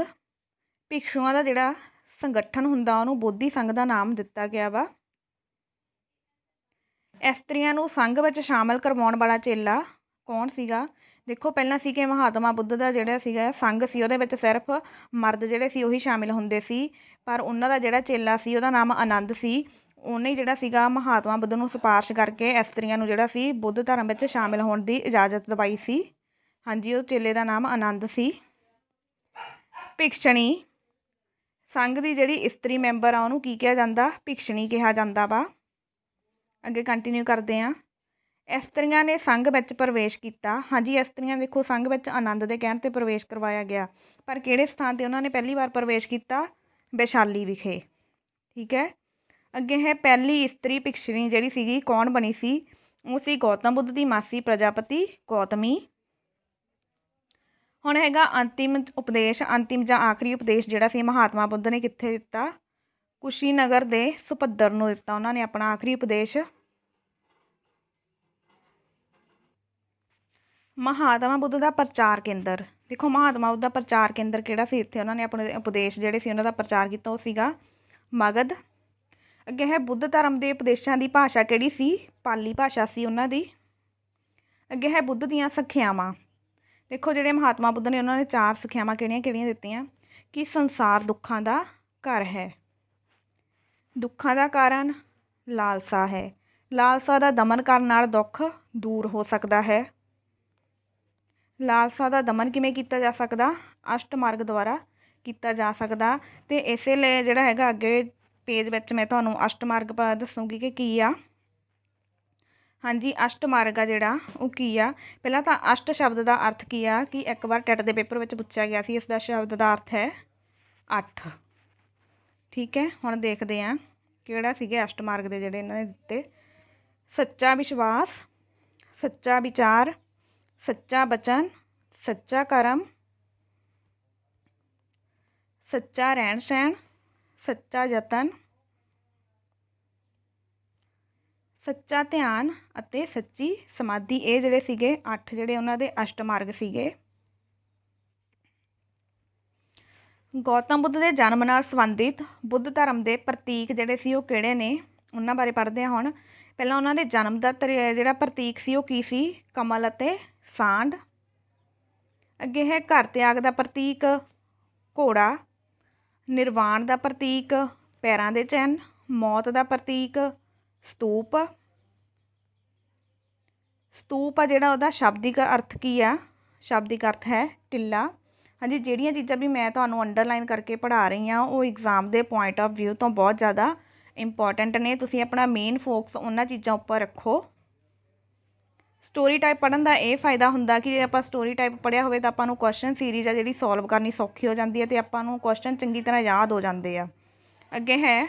ਭਿਕਸ਼ੂਆਂ ਦਾ ਜਿਹੜਾ ਸੰਗਠਨ ਹੁੰਦਾ ਉਹਨੂੰ ਬੋਧੀ ਸੰਘ ਦਾ ਨਾਮ ਦਿੱਤਾ ਗਿਆ ਵਾ। ਇਸਤਰੀਆਂ ਨੂੰ ਸੰਘ ਵਿੱਚ ਸ਼ਾਮਲ ਕਰਵਾਉਣ ਵਾਲਾ ਚੇਲਾ ਕੌਣ ਸੀਗਾ? ਦੇਖੋ ਪਹਿਲਾਂ ਸੀ ਕਿ ਮਹਾਤਮਾ ਬੁੱਧ ਦਾ ਜਿਹੜਾ ਸੀਗਾ ਸੰਘ ਸੀ ਉਹਦੇ ਵਿੱਚ ਸਿਰਫ ਮਰਦ ਜਿਹੜੇ ਸੀ ਉਹੀ ਸ਼ਾਮਿਲ ਹੁੰਦੇ ਸੀ, ਪਰ ਉਹਨਾਂ ਦਾ ਜਿਹੜਾ ਚੇਲਾ ਸੀ ਉਹਦਾ ਨਾਮ ਆਨੰਦ ਸੀ। ਉਹਨੇ ਜਿਹੜਾ ਸੀਗਾ ਮਹਾਤਮਾ ਬੁੱਧ ਨੂੰ ਸਿਫਾਰਿਸ਼ ਕਰਕੇ ਇਸਤਰੀਆਂ ਨੂੰ ਜਿਹੜਾ ਸੀ ਬੁੱਧ ਧਰਮ ਵਿੱਚ ਸ਼ਾਮਿਲ ਹੋਣ ਦੀ ਇਜਾਜ਼ਤ ਦਿਵਾਈ ਸੀ। ਹਾਂਜੀ, ਉਹ ਚੇਲੇ ਦਾ ਨਾਮ ਆਨੰਦ ਸੀ। ਭਿਕਸ਼ਣੀ ਸੰਘ ਦੀ ਜਿਹੜੀ ਇਸਤਰੀ ਮੈਂਬਰ ਆ ਉਹਨੂੰ ਕੀ ਕਿਹਾ ਜਾਂਦਾ? ਭਿਕਸ਼ਣੀ ਕਿਹਾ ਜਾਂਦਾ ਵਾ। ਅੱਗੇ ਕੰਟੀਨਿਊ ਕਰਦੇ ਹਾਂ। ਇਸਤਰੀਆਂ ਨੇ ਸੰਘ ਵਿੱਚ ਪ੍ਰਵੇਸ਼ ਕੀਤਾ। ਹਾਂਜੀ, ਇਸਤਰੀਆਂ ਦੇਖੋ ਸੰਘ ਵਿੱਚ ਆਨੰਦ ਦੇ ਕਹਿਣ 'ਤੇ ਪ੍ਰਵੇਸ਼ ਕਰਵਾਇਆ ਗਿਆ, ਪਰ ਕਿਹੜੇ ਸਥਾਨ 'ਤੇ ਉਹਨਾਂ ਨੇ ਪਹਿਲੀ ਵਾਰ ਪ੍ਰਵੇਸ਼ ਕੀਤਾ? ਵੈਸ਼ਾਲੀ ਵਿਖੇ। ਠੀਕ ਹੈ। ਅੱਗੇ ਹੈ ਪਹਿਲੀ ਇਸਤਰੀ ਭਿਕਸ਼ਣੀ ਜਿਹੜੀ ਸੀਗੀ ਕੌਣ ਬਣੀ ਸੀ? ਉਹ ਸੀ ਗੌਤਮ ਬੁੱਧ ਦੀ ਮਾਸੀ ਪ੍ਰਜਾਪਤੀ ਗੌਤਮੀ। ਹੁਣ ਹੈਗਾ ਅੰਤਿਮ ਉਪਦੇਸ਼। ਅੰਤਿਮ ਜਾਂ ਆਖਰੀ ਉਪਦੇਸ਼ ਜਿਹੜਾ ਸੀ ਮਹਾਤਮਾ ਬੁੱਧ ਨੇ ਕਿੱਥੇ ਦਿੱਤਾ? ਕੁਸ਼ੀਨਗਰ ਦੇ ਸੁਭੱਦਰ ਨੂੰ ਦਿੱਤਾ ਉਹਨਾਂ ਨੇ ਆਪਣਾ ਆਖਰੀ ਉਪਦੇਸ਼। ਮਹਾਤਮਾ ਬੁੱਧ ਦਾ ਪ੍ਰਚਾਰ ਕੇਂਦਰ। ਦੇਖੋ ਮਹਾਤਮਾ ਬੁੱਧ ਦਾ ਪ੍ਰਚਾਰ ਕੇਂਦਰ ਕਿਹੜਾ ਸੀ? ਇੱਥੇ ਉਹਨਾਂ ਨੇ ਆਪਣੇ ਉਪਦੇਸ਼ ਜਿਹੜੇ ਸੀ ਉਹਨਾਂ ਦਾ ਪ੍ਰਚਾਰ ਕੀਤਾ, ਉਹ ਸੀਗਾ ਮਗਧ। ਅੱਗੇ ਹੈ ਬੁੱਧ ਧਰਮ ਦੇ ਉਪਦੇਸ਼ਾਂ ਦੀ ਭਾਸ਼ਾ ਕਿਹੜੀ ਸੀ? ਪਾਲੀ ਭਾਸ਼ਾ ਸੀ ਉਹਨਾਂ ਦੀ। ਅੱਗੇ ਹੈ ਬੁੱਧ ਦੀਆਂ ਸਿੱਖਿਆਵਾਂ। ਦੇਖੋ ਜਿਹੜੇ ਮਹਾਤਮਾ ਬੁੱਧ ਨੇ ਉਹਨਾਂ ਨੇ 4 ਸਿੱਖਿਆਵਾਂ ਕਿਹੜੀਆਂ ਕਿਹੜੀਆਂ ਦਿੱਤੀਆਂ? ਕਿ ਸੰਸਾਰ ਦੁੱਖਾਂ ਦਾ ਘਰ ਹੈ, ਦੁੱਖਾਂ ਦਾ ਕਾਰਨ ਲਾਲਸਾ ਹੈ, ਲਾਲਸਾ ਦਾ ਦਮਨ ਕਰਨ ਨਾਲ ਦੁੱਖ ਦੂਰ ਹੋ ਸਕਦਾ ਹੈ। ਲਾਲਸਾ ਦਾ ਦਮਨ ਕਿਵੇਂ ਕੀਤਾ ਜਾ ਸਕਦਾ? ਅਸ਼ਟ ਮਾਰਗ ਦੁਆਰਾ ਕੀਤਾ ਜਾ ਸਕਦਾ। ਅਤੇ ਇਸੇ ਲਈ ਜਿਹੜਾ ਹੈਗਾ ਅੱਗੇ ਪੇਜ ਵਿੱਚ ਮੈਂ ਤੁਹਾਨੂੰ ਅਸ਼ਟ ਮਾਰਗ ਦੱਸੂਗੀ ਕਿ ਕੀ ਆ। ਹਾਂਜੀ, ਅਸ਼ਟ ਮਾਰਗ ਆ ਜਿਹੜਾ ਉਹ ਕੀ ਆ? ਪਹਿਲਾਂ ਤਾਂ ਅਸ਼ਟ ਸ਼ਬਦ ਦਾ ਅਰਥ ਕੀ ਆ? ਕਿ ਇੱਕ ਵਾਰ ਟੈਟ ਦੇ ਪੇਪਰ ਵਿੱਚ ਪੁੱਛਿਆ ਗਿਆ ਸੀ। ਇਸ ਦਾ ਸ਼ਬਦ ਦਾ ਅਰਥ ਹੈ 8। ਠੀਕ ਹੈ, ਹੁਣ ਦੇਖਦੇ ਹਾਂ ਕਿਹੜਾ ਸੀਗੇ ਅਸ਼ਟ ਮਾਰਗ ਦੇ ਜਿਹੜੇ ਇਹਨਾਂ ਨੇ ਦਿੱਤੇ। ਸੱਚਾ ਵਿਸ਼ਵਾਸ, ਸੱਚਾ ਵਿਚਾਰ, ਸੱਚਾ ਬਚਨ, ਸੱਚਾ ਕਰਮ, ਸੱਚਾ ਰਹਿਣ ਸਹਿਣ, ਸੱਚਾ ਯਤਨ, ਸੱਚਾ ਧਿਆਨ ਅਤੇ ਸੱਚੀ ਸਮਾਧੀ। ਇਹ ਜਿਹੜੇ ਸੀਗੇ 8 ਜਿਹੜੇ ਉਹਨਾਂ ਦੇ ਅਸ਼ਟ ਮਾਰਗ ਸੀਗੇ। ਗੌਤਮ ਬੁੱਧ ਦੇ ਜਨਮ ਨਾਲ ਸੰਬੰਧਿਤ ਬੁੱਧ ਧਰਮ ਦੇ ਪ੍ਰਤੀਕ ਜਿਹੜੇ ਸੀ ਉਹ ਕਿਹੜੇ ਨੇ? ਉਹਨਾਂ ਬਾਰੇ ਪੜ੍ਹਦੇ ਹਾਂ ਹੁਣ। ਪਹਿਲਾਂ ਉਹਨਾਂ ਦੇ ਜਨਮ ਦਾ ਜਿਹੜਾ ਪ੍ਰਤੀਕ ਸੀ ਉਹ ਕੀ ਸੀ? ਕਮਲ ਅਤੇ ਸਾਂਢ। ਅੱਗੇ ਹੈ ਘਰ ਤਿਆਗ ਦਾ ਪ੍ਰਤੀਕ ਘੋੜਾ, ਨਿਰਵਾਣ ਦਾ ਪ੍ਰਤੀਕ ਪੈਰਾਂ ਦੇ ਚਿੰਨ੍ਹ, ਮੌਤ ਦਾ ਪ੍ਰਤੀਕ ਸਤੂਪ। ਸਤੂਪ ਆ ਜਿਹੜਾ ਉਹਦਾ ਸ਼ਾਬਦਿਕ ਅਰਥ ਕੀ ਆ? ਸ਼ਾਬਦਿਕ ਅਰਥ ਹੈ ਟਿੱਲਾ। ਹਾਂਜੀ, ਜਿਹੜੀਆਂ ਚੀਜ਼ਾਂ ਵੀ ਮੈਂ ਤੁਹਾਨੂੰ ਅੰਡਰਲਾਈਨ ਕਰਕੇ ਪੜ੍ਹਾ ਰਹੀ ਹਾਂ ਉਹ ਐਗਜ਼ਾਮ ਦੇ ਪੁਆਇੰਟ ਆਫ ਵਿਊ ਤੋਂ ਬਹੁਤ ਜ਼ਿਆਦਾ ਇੰਪੋਰਟੈਂਟ ਨੇ। ਤੁਸੀਂ ਆਪਣਾ ਮੇਨ ਫੋਕਸ ਉਹਨਾਂ ਚੀਜ਼ਾਂ ਉੱਪਰ ਰੱਖੋ। ਸਟੋਰੀ ਟਾਈਪ ਪੜ੍ਹਨ ਦਾ ਇਹ ਫਾਇਦਾ ਹੁੰਦਾ ਕਿ ਜੇ ਆਪਾਂ ਸਟੋਰੀ ਟਾਈਪ ਪੜ੍ਹਿਆ ਹੋਵੇ ਤਾਂ ਆਪਾਂ ਨੂੰ ਕੁਐਸਚਨ ਸੀਰੀਜ਼ ਆ ਜਿਹੜੀ ਸੋਲਵ ਕਰਨੀ ਸੌਖੀ ਹੋ ਜਾਂਦੀ ਹੈ ਅਤੇ ਆਪਾਂ ਨੂੰ ਕੁਐਸਚਨ ਚੰਗੀ ਤਰ੍ਹਾਂ ਯਾਦ ਹੋ ਜਾਂਦੇ ਆ। ਅੱਗੇ ਹੈ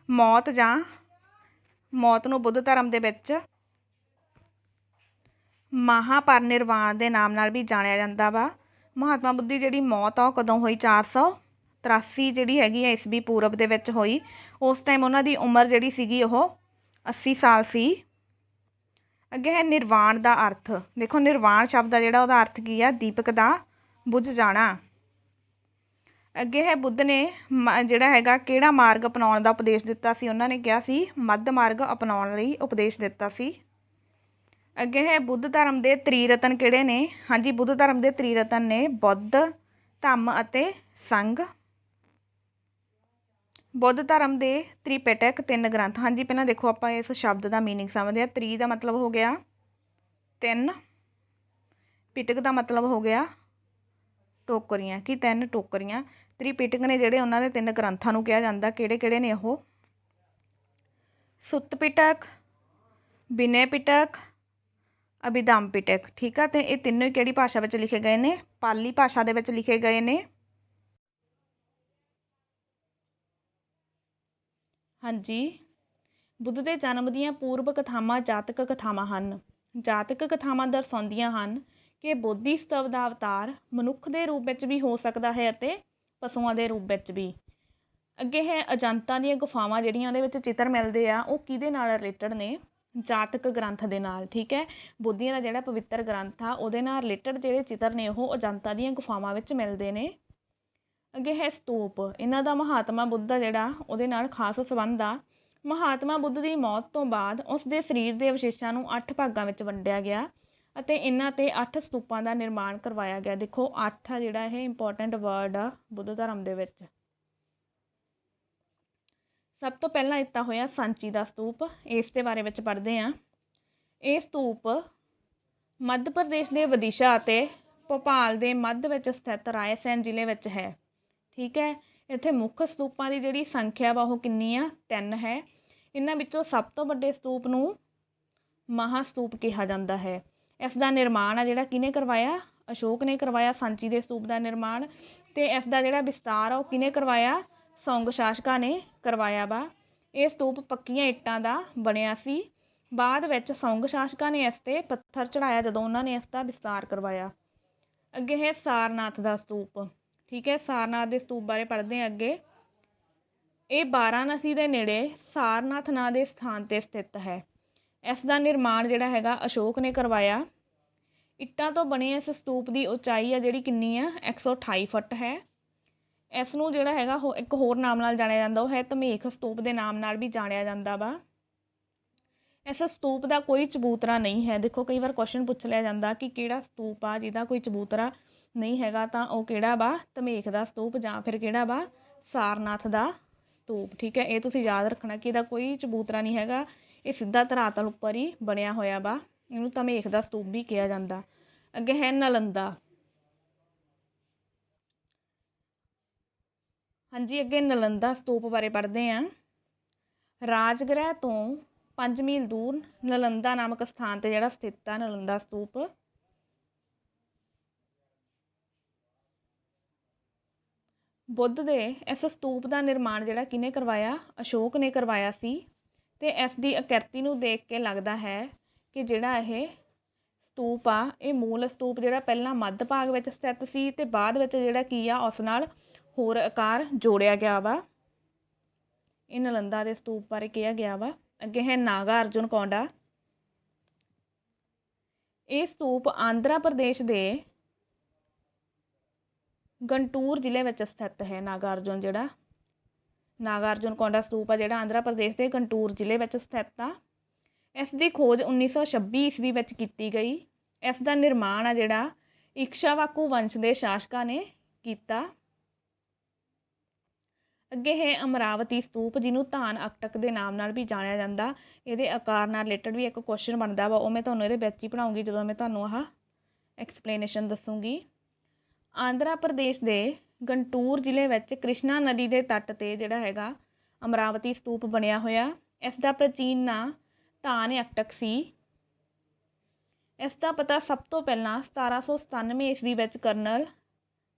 ਮੌਤ ਜਾਂ ਮੌਤ ਨੂੰ ਬੁੱਧ ਧਰਮ ਦੇ ਵਿੱਚ ਮਹਾਪਰਿਨਿਰਵਾਣ ਦੇ ਨਾਮ ਨਾਲ ਵੀ ਜਾਣਿਆ ਜਾਂਦਾ ਵਾ। ਮਹਾਤਮਾ ਬੁੱਧ ਦੀ ਜਿਹੜੀ ਮੌਤ ਆ ਉਹ ਕਦੋਂ ਹੋਈ? 483 ਜਿਹੜੀ ਹੈਗੀ ਆ ਈਸਵੀ ਪੂਰਬ ਦੇ ਵਿੱਚ ਹੋਈ। ਉਸ ਟਾਈਮ ਉਹਨਾਂ ਦੀ ਉਮਰ ਜਿਹੜੀ ਸੀਗੀ ਉਹ 80 ਸਾਲ ਸੀ। ਅੱਗੇ ਹੈ ਨਿਰਵਾਣ ਦਾ ਅਰਥ। ਦੇਖੋ ਨਿਰਵਾਣ ਸ਼ਬਦ ਆ ਜਿਹੜਾ ਉਹਦਾ ਅਰਥ ਕੀ ਆ? ਦੀਪਕ ਦਾ ਬੁਝ ਜਾਣਾ। ਅੱਗੇ ਹੈ ਬੁੱਧ ਨੇ ਜਿਹੜਾ ਹੈਗਾ ਕਿਹੜਾ ਮਾਰਗ ਅਪਣਾਉਣ ਦਾ ਉਪਦੇਸ਼ ਦਿੱਤਾ ਸੀ? ਉਹਨਾਂ ਨੇ ਕਿਹਾ ਸੀ ਮੱਧ ਮਾਰਗ ਅਪਣਾਉਣ ਲਈ ਉਪਦੇਸ਼ ਦਿੱਤਾ ਸੀ। ਅੱਗੇ ਹੈ ਬੁੱਧ ਧਰਮ ਦੇ ਤ੍ਰਿਰਤਨ ਕਿਹੜੇ ਨੇ? ਹਾਂਜੀ, ਬੁੱਧ ਧਰਮ ਦੇ ਤ੍ਰਿਰਤਨ ਨੇ ਬੁੱਧ, ਧੰਮ ਅਤੇ ਸੰਘ। ਬੁੱਧ ਧਰਮ ਦੇ ਤ੍ਰਿਪਿਟਕ 3 ਗ੍ਰੰਥ। ਹਾਂਜੀ, ਪਹਿਲਾਂ ਦੇਖੋ ਆਪਾਂ ਇਸ ਸ਼ਬਦ ਦਾ ਮੀਨਿੰਗ ਸਮਝਦੇ ਹਾਂ। ਤ੍ਰੀ ਦਾ ਮਤਲਬ ਹੋ ਗਿਆ 3, ਪਿਟਕ ਦਾ ਮਤਲਬ ਹੋ ਗਿਆ ਟੋਕਰੀਆਂ, ਕਿ 3 ਟੋਕਰੀਆਂ। ਤ੍ਰਿਪਿਟਕ ਨੇ ਜਿਹੜੇ ਉਹਨਾਂ ਦੇ 3 ਗ੍ਰੰਥਾਂ ਨੂੰ ਕਿਹਾ ਜਾਂਦਾ। ਕਿਹੜੇ ਕਿਹੜੇ ਨੇ ਉਹ? ਸੁੱਤ ਪਿਟਕ, ਵਿਨੈ ਪਿਟਕ, ਅਭਿਧੰਮ ਪਿਟਕ। ਠੀਕ ਆ, ਅਤੇ ਇਹ ਤਿੰਨੋਂ ਹੀ ਕਿਹੜੀ ਭਾਸ਼ਾ ਵਿੱਚ ਲਿਖੇ ਗਏ ਨੇ? ਪਾਲੀ ਭਾਸ਼ਾ ਦੇ ਵਿੱਚ ਲਿਖੇ ਗਏ ਨੇ। ਹਾਂਜੀ, ਬੁੱਧ ਦੇ ਜਨਮ ਦੀਆਂ ਪੂਰਵ ਕਥਾਵਾਂ ਜਾਤਕ ਕਥਾਵਾਂ ਹਨ। ਜਾਤਕ ਕਥਾਵਾਂ ਦਰਸਾਉਂਦੀਆਂ ਹਨ ਕਿ ਬੋਧੀਸਤਵ ਦਾ ਅਵਤਾਰ ਮਨੁੱਖ ਦੇ ਰੂਪ ਵਿੱਚ ਵੀ ਹੋ ਸਕਦਾ ਹੈ ਅਤੇ ਪਸ਼ੂਆਂ ਦੇ ਰੂਪ ਵਿੱਚ ਵੀ। ਅੱਗੇ ਹੈ ਅਜੰਤਾ ਦੀਆਂ ਗੁਫਾਵਾਂ ਜਿਹੜੀਆਂ ਉਹਦੇ ਵਿੱਚ ਚਿੱਤਰ ਮਿਲਦੇ ਆ ਉਹ ਕਿਹਦੇ ਨਾਲ ਰਿਲੇਟਡ ਨੇ? ਜਾਤਕ ਗ੍ਰੰਥ ਦੇ ਨਾਲ। ਠੀਕ ਹੈ, ਬੋਧੀਆਂ ਦਾ ਜਿਹੜਾ ਪਵਿੱਤਰ ਗ੍ਰੰਥ ਆ ਉਹਦੇ ਨਾਲ ਰਿਲੇਟਡ ਜਿਹੜੇ ਚਿੱਤਰ ਨੇ ਉਹ ਅਜੰਤਾ ਦੀਆਂ ਗੁਫਾਵਾਂ ਵਿੱਚ ਮਿਲਦੇ ਨੇ। ਅੱਗੇ ਹੈ ਸਤੂਪ। ਇਹਨਾਂ ਦਾ ਮਹਾਤਮਾ ਬੁੱਧ ਦਾ ਜਿਹੜਾ ਉਹਦੇ ਨਾਲ ਖਾਸ ਸੰਬੰਧ ਆ। ਮਹਾਤਮਾ ਬੁੱਧ ਦੀ ਮੌਤ ਤੋਂ ਬਾਅਦ ਉਸ ਦੇ ਸਰੀਰ ਦੇ ਅਵਸ਼ੇਸ਼ਾਂ ਨੂੰ 8 ਭਾਗਾਂ ਵਿੱਚ ਵੰਡਿਆ ਗਿਆ ਅਤੇ ਇਹਨਾਂ 'ਤੇ 8 ਸਤੂਪਾਂ ਦਾ ਨਿਰਮਾਣ ਕਰਵਾਇਆ ਗਿਆ। ਦੇਖੋ 8 ਆ ਜਿਹੜਾ ਇਹ ਇੰਪੋਰਟੈਂਟ ਵਰਡ ਆ ਬੁੱਧ ਧਰਮ ਦੇ ਵਿੱਚ। ਸਭ ਤੋਂ ਪਹਿਲਾਂ ਦਿੱਤਾ ਹੋਇਆ ਸਾਂਚੀ ਦਾ ਸਤੂਪ, ਇਸ ਦੇ ਬਾਰੇ ਵਿੱਚ ਪੜ੍ਹਦੇ ਹਾਂ। ਇਹ ਸਤੂਪ ਮੱਧ ਪ੍ਰਦੇਸ਼ ਦੇ ਵਿਦਿਸ਼ਾ ਅਤੇ ਭੋਪਾਲ ਦੇ ਮੱਧ ਵਿੱਚ ਸਥਿਤ ਰਾਏਸੈਨ ਜ਼ਿਲ੍ਹੇ ਵਿੱਚ ਹੈ। ਠੀਕ ਹੈ, ਇੱਥੇ ਮੁੱਖ ਸਤੂਪਾਂ ਦੀ ਜਿਹੜੀ ਸੰਖਿਆ ਵਾ ਉਹ ਕਿੰਨੀ ਆ? 3 ਹੈ। ਇਹਨਾਂ ਵਿੱਚੋਂ ਸਭ ਤੋਂ ਵੱਡੇ ਸਤੂਪ ਨੂੰ ਮਹਾ ਸਤੂਪ ਕਿਹਾ ਜਾਂਦਾ ਹੈ। ਇਸ ਦਾ ਨਿਰਮਾਣ ਆ ਜਿਹੜਾ ਕਿਹਨੇ ਕਰਵਾਇਆ? ਅਸ਼ੋਕ ਨੇ ਕਰਵਾਇਆ ਸਾਂਚੀ ਦੇ ਸਤੂਪ ਦਾ ਨਿਰਮਾਣ। ਅਤੇ ਇਸ ਦਾ ਜਿਹੜਾ ਵਿਸਤਾਰ ਆ ਉਹ ਕਿਹਨੇ ਕਰਵਾਇਆ? ਸੌਂਗ ਸ਼ਾਸਕਾਂ ਨੇ ਕਰਵਾਇਆ ਵਾ। ਇਹ ਸਤੂਪ ਪੱਕੀਆਂ ਇੱਟਾਂ ਦਾ ਬਣਿਆ ਸੀ। ਬਾਅਦ ਵਿੱਚ ਸੌਂਗ ਸ਼ਾਸਕਾਂ ਨੇ ਇਸ 'ਤੇ ਪੱਥਰ ਚੜ੍ਹਾਇਆ ਜਦੋਂ ਉਹਨਾਂ ਨੇ ਇਸ ਦਾ ਵਿਸਤਾਰ ਕਰਵਾਇਆ। ਅੱਗੇ ਹੈ ਸਾਰਨਾਥ ਦਾ ਸਤੂਪ। ਠੀਕ ਹੈ, ਸਾਰਨਾਥ ਦੇ ਸਤੂਪ ਬਾਰੇ ਪੜ੍ਹਦੇ ਹਾਂ ਅੱਗੇ। ਇਹ ਵਾਰਾਣਸੀ ਦੇ ਨੇੜੇ ਸਾਰਨਾਥ ਨਾਂ ਦੇ ਸਥਾਨ 'ਤੇ ਸਥਿਤ ਹੈ। ਇਸ ਦਾ ਨਿਰਮਾਣ ਜਿਹੜਾ ਹੈਗਾ ਅਸ਼ੋਕ ਨੇ ਕਰਵਾਇਆ। ਇੱਟਾਂ ਤੋਂ ਬਣੇ ਇਸ ਸਤੂਪ ਦੀ ਉਚਾਈ ਆ ਜਿਹੜੀ ਕਿੰਨੀ ਆ? 128 ਫੁੱਟ ਹੈ। ਇਸ ਨੂੰ ਜਿਹੜਾ ਹੈਗਾ ਉਹ ਇੱਕ ਹੋਰ ਨਾਮ ਨਾਲ ਜਾਣਿਆ ਜਾਂਦਾ, ਉਹ ਹੈ ਧਮੇਖ ਸਤੂਪ ਦੇ ਨਾਮ ਨਾਲ ਵੀ ਜਾਣਿਆ ਜਾਂਦਾ ਵਾ। ਇਸ ਸਤੂਪ ਦਾ ਕੋਈ ਚਬੂਤਰਾ ਨਹੀਂ ਹੈ। ਦੇਖੋ ਕਈ ਵਾਰ ਕੁਐਸਚਨ ਪੁੱਛ ਲਿਆ ਜਾਂਦਾ ਕਿ ਕਿਹੜਾ ਸਤੂਪ ਆ ਜਿਹਦਾ ਕੋਈ ਚਬੂਤਰਾ ਨਹੀਂ ਹੈਗਾ, ਤਾਂ ਉਹ ਕਿਹੜਾ ਵਾ? ਧਮੇਖ ਦਾ ਸਤੂਪ ਜਾਂ ਫਿਰ ਕਿਹੜਾ ਵਾ? ਸਾਰਨਾਥ ਦਾ ਸਤੂਪ। ਠੀਕ ਹੈ, ਇਹ ਤੁਸੀਂ ਯਾਦ ਰੱਖਣਾ ਕਿ ਇਹਦਾ ਕੋਈ ਚਬੂਤਰਾ ਨਹੀਂ ਹੈਗਾ, ਇਹ ਸਿੱਧਾ ਧਰਾਤਲ ਉੱਪਰ ਹੀ ਬਣਿਆ ਹੋਇਆ ਵਾ। ਇਹਨੂੰ ਧਮੇਖ ਦਾ ਸਤੂਪ ਵੀ ਕਿਹਾ ਜਾਂਦਾ। ਅੱਗੇ ਹੈ ਨਾਲੰਦਾ। ਹਾਂਜੀ, ਅੱਗੇ ਨਾਲੰਦਾ ਸਤੂਪ ਬਾਰੇ ਪੜ੍ਹਦੇ ਹਾਂ। ਰਾਜਗ੍ਰਹਿ ਤੋਂ 5 ਮੀਲ ਦੂਰ ਨਾਲੰਦਾ ਨਾਮਕ ਸਥਾਨ 'ਤੇ ਜਿਹੜਾ ਸਥਿਤ ਆ ਨਾਲੰਦਾ ਸਤੂਪ। ਬੁੱਧ ਦੇ ਇਸ ਸਤੂਪ ਦਾ ਨਿਰਮਾਣ ਜਿਹੜਾ ਕਿਹਨੇ ਕਰਵਾਇਆ? ਅਸ਼ੋਕ ਨੇ ਕਰਵਾਇਆ ਸੀ। ਅਤੇ ਇਸ ਦੀ ਆਕ੍ਰਿਤੀ ਨੂੰ ਦੇਖ ਕੇ ਲੱਗਦਾ ਹੈ ਕਿ ਜਿਹੜਾ ਇਹ ਸਤੂਪ ਆ ਇਹ ਮੂਲ ਸਤੂਪ ਜਿਹੜਾ ਪਹਿਲਾਂ ਮੱਧ ਭਾਗ ਵਿੱਚ ਸਥਿਤ ਸੀ ਅਤੇ ਬਾਅਦ ਵਿੱਚ ਜਿਹੜਾ ਕੀ ਆ ਉਸ ਨਾਲ ਹੋਰ ਆਕਾਰ ਜੋੜਿਆ ਗਿਆ ਵਾ। ਇਹ ਨਾਲੰਦਾ ਦੇ ਸਤੂਪ ਬਾਰੇ ਕਿਹਾ ਗਿਆ ਵਾ। ਅੱਗੇ ਹੈ ਨਾਗਾ ਅਰਜੁਨ ਕੌਂਡਾ। ਇਹ ਸਤੂਪ ਆਂਧਰਾ ਪ੍ਰਦੇਸ਼ ਦੇ ਗੰਟੂਰ ਜ਼ਿਲ੍ਹੇ ਵਿੱਚ ਸਥਿਤ ਹੈ। ਨਾਗਾ ਅਰਜੁਨ ਕੌਂਡਾ ਸਤੂਪ ਆ ਜਿਹੜਾ ਆਂਧਰਾ ਪ੍ਰਦੇਸ਼ ਦੇ ਗੰਟੂਰ ਜ਼ਿਲ੍ਹੇ ਵਿੱਚ ਸਥਿਤ ਆ। ਇਸ ਦੀ ਖੋਜ 1926 ਈਸਵੀ ਵਿੱਚ ਕੀਤੀ ਗਈ। ਇਸ ਦਾ ਨਿਰਮਾਣ ਆ ਜਿਹੜਾ ਇਕਸ਼ਾਵਾਕੂ ਵੰਸ਼ ਦੇ ਸ਼ਾਸਕਾਂ ਨੇ ਕੀਤਾ। ਅੱਗੇ ਹੈ ਅਮਰਾਵਤੀ ਸਤੂਪ, ਜਿਹਨੂੰ ਧਾਨ ਅਕਟਕ ਦੇ ਨਾਮ ਨਾਲ ਵੀ ਜਾਣਿਆ ਜਾਂਦਾ। ਇਹਦੇ ਆਕਾਰ ਨਾਲ ਰਿਲੇਟਡ ਵੀ ਇੱਕ ਕੁਐਸਚਨ ਬਣਦਾ ਵਾ, ਉਹ ਮੈਂ ਤੁਹਾਨੂੰ ਇਹਦੇ ਵਿੱਚ ਹੀ ਪੜ੍ਹਾਉਂਗੀ ਜਦੋਂ ਮੈਂ ਤੁਹਾਨੂੰ ਆਹ ਐਕਸਪਲੇਨੇਸ਼ਨ ਦੱਸੂਗੀ। ਆਂਧਰਾ ਪ੍ਰਦੇਸ਼ ਦੇ ਗੰਟੂਰ ਜ਼ਿਲ੍ਹੇ ਵਿੱਚ ਕ੍ਰਿਸ਼ਨਾ ਨਦੀ ਦੇ ਤੱਟ 'ਤੇ ਜਿਹੜਾ ਹੈਗਾ ਅਮਰਾਵਤੀ ਸਤੂਪ ਬਣਿਆ ਹੋਇਆ। ਇਸ ਦਾ ਪ੍ਰਾਚੀਨ ਨਾਂ ਧਾਨ ਅਕਟਕ ਸੀ। ਇਸ ਦਾ ਪਤਾ ਸਭ ਤੋਂ ਪਹਿਲਾਂ 1797 ਈਸਵੀ ਵਿੱਚ ਕਰਨਲ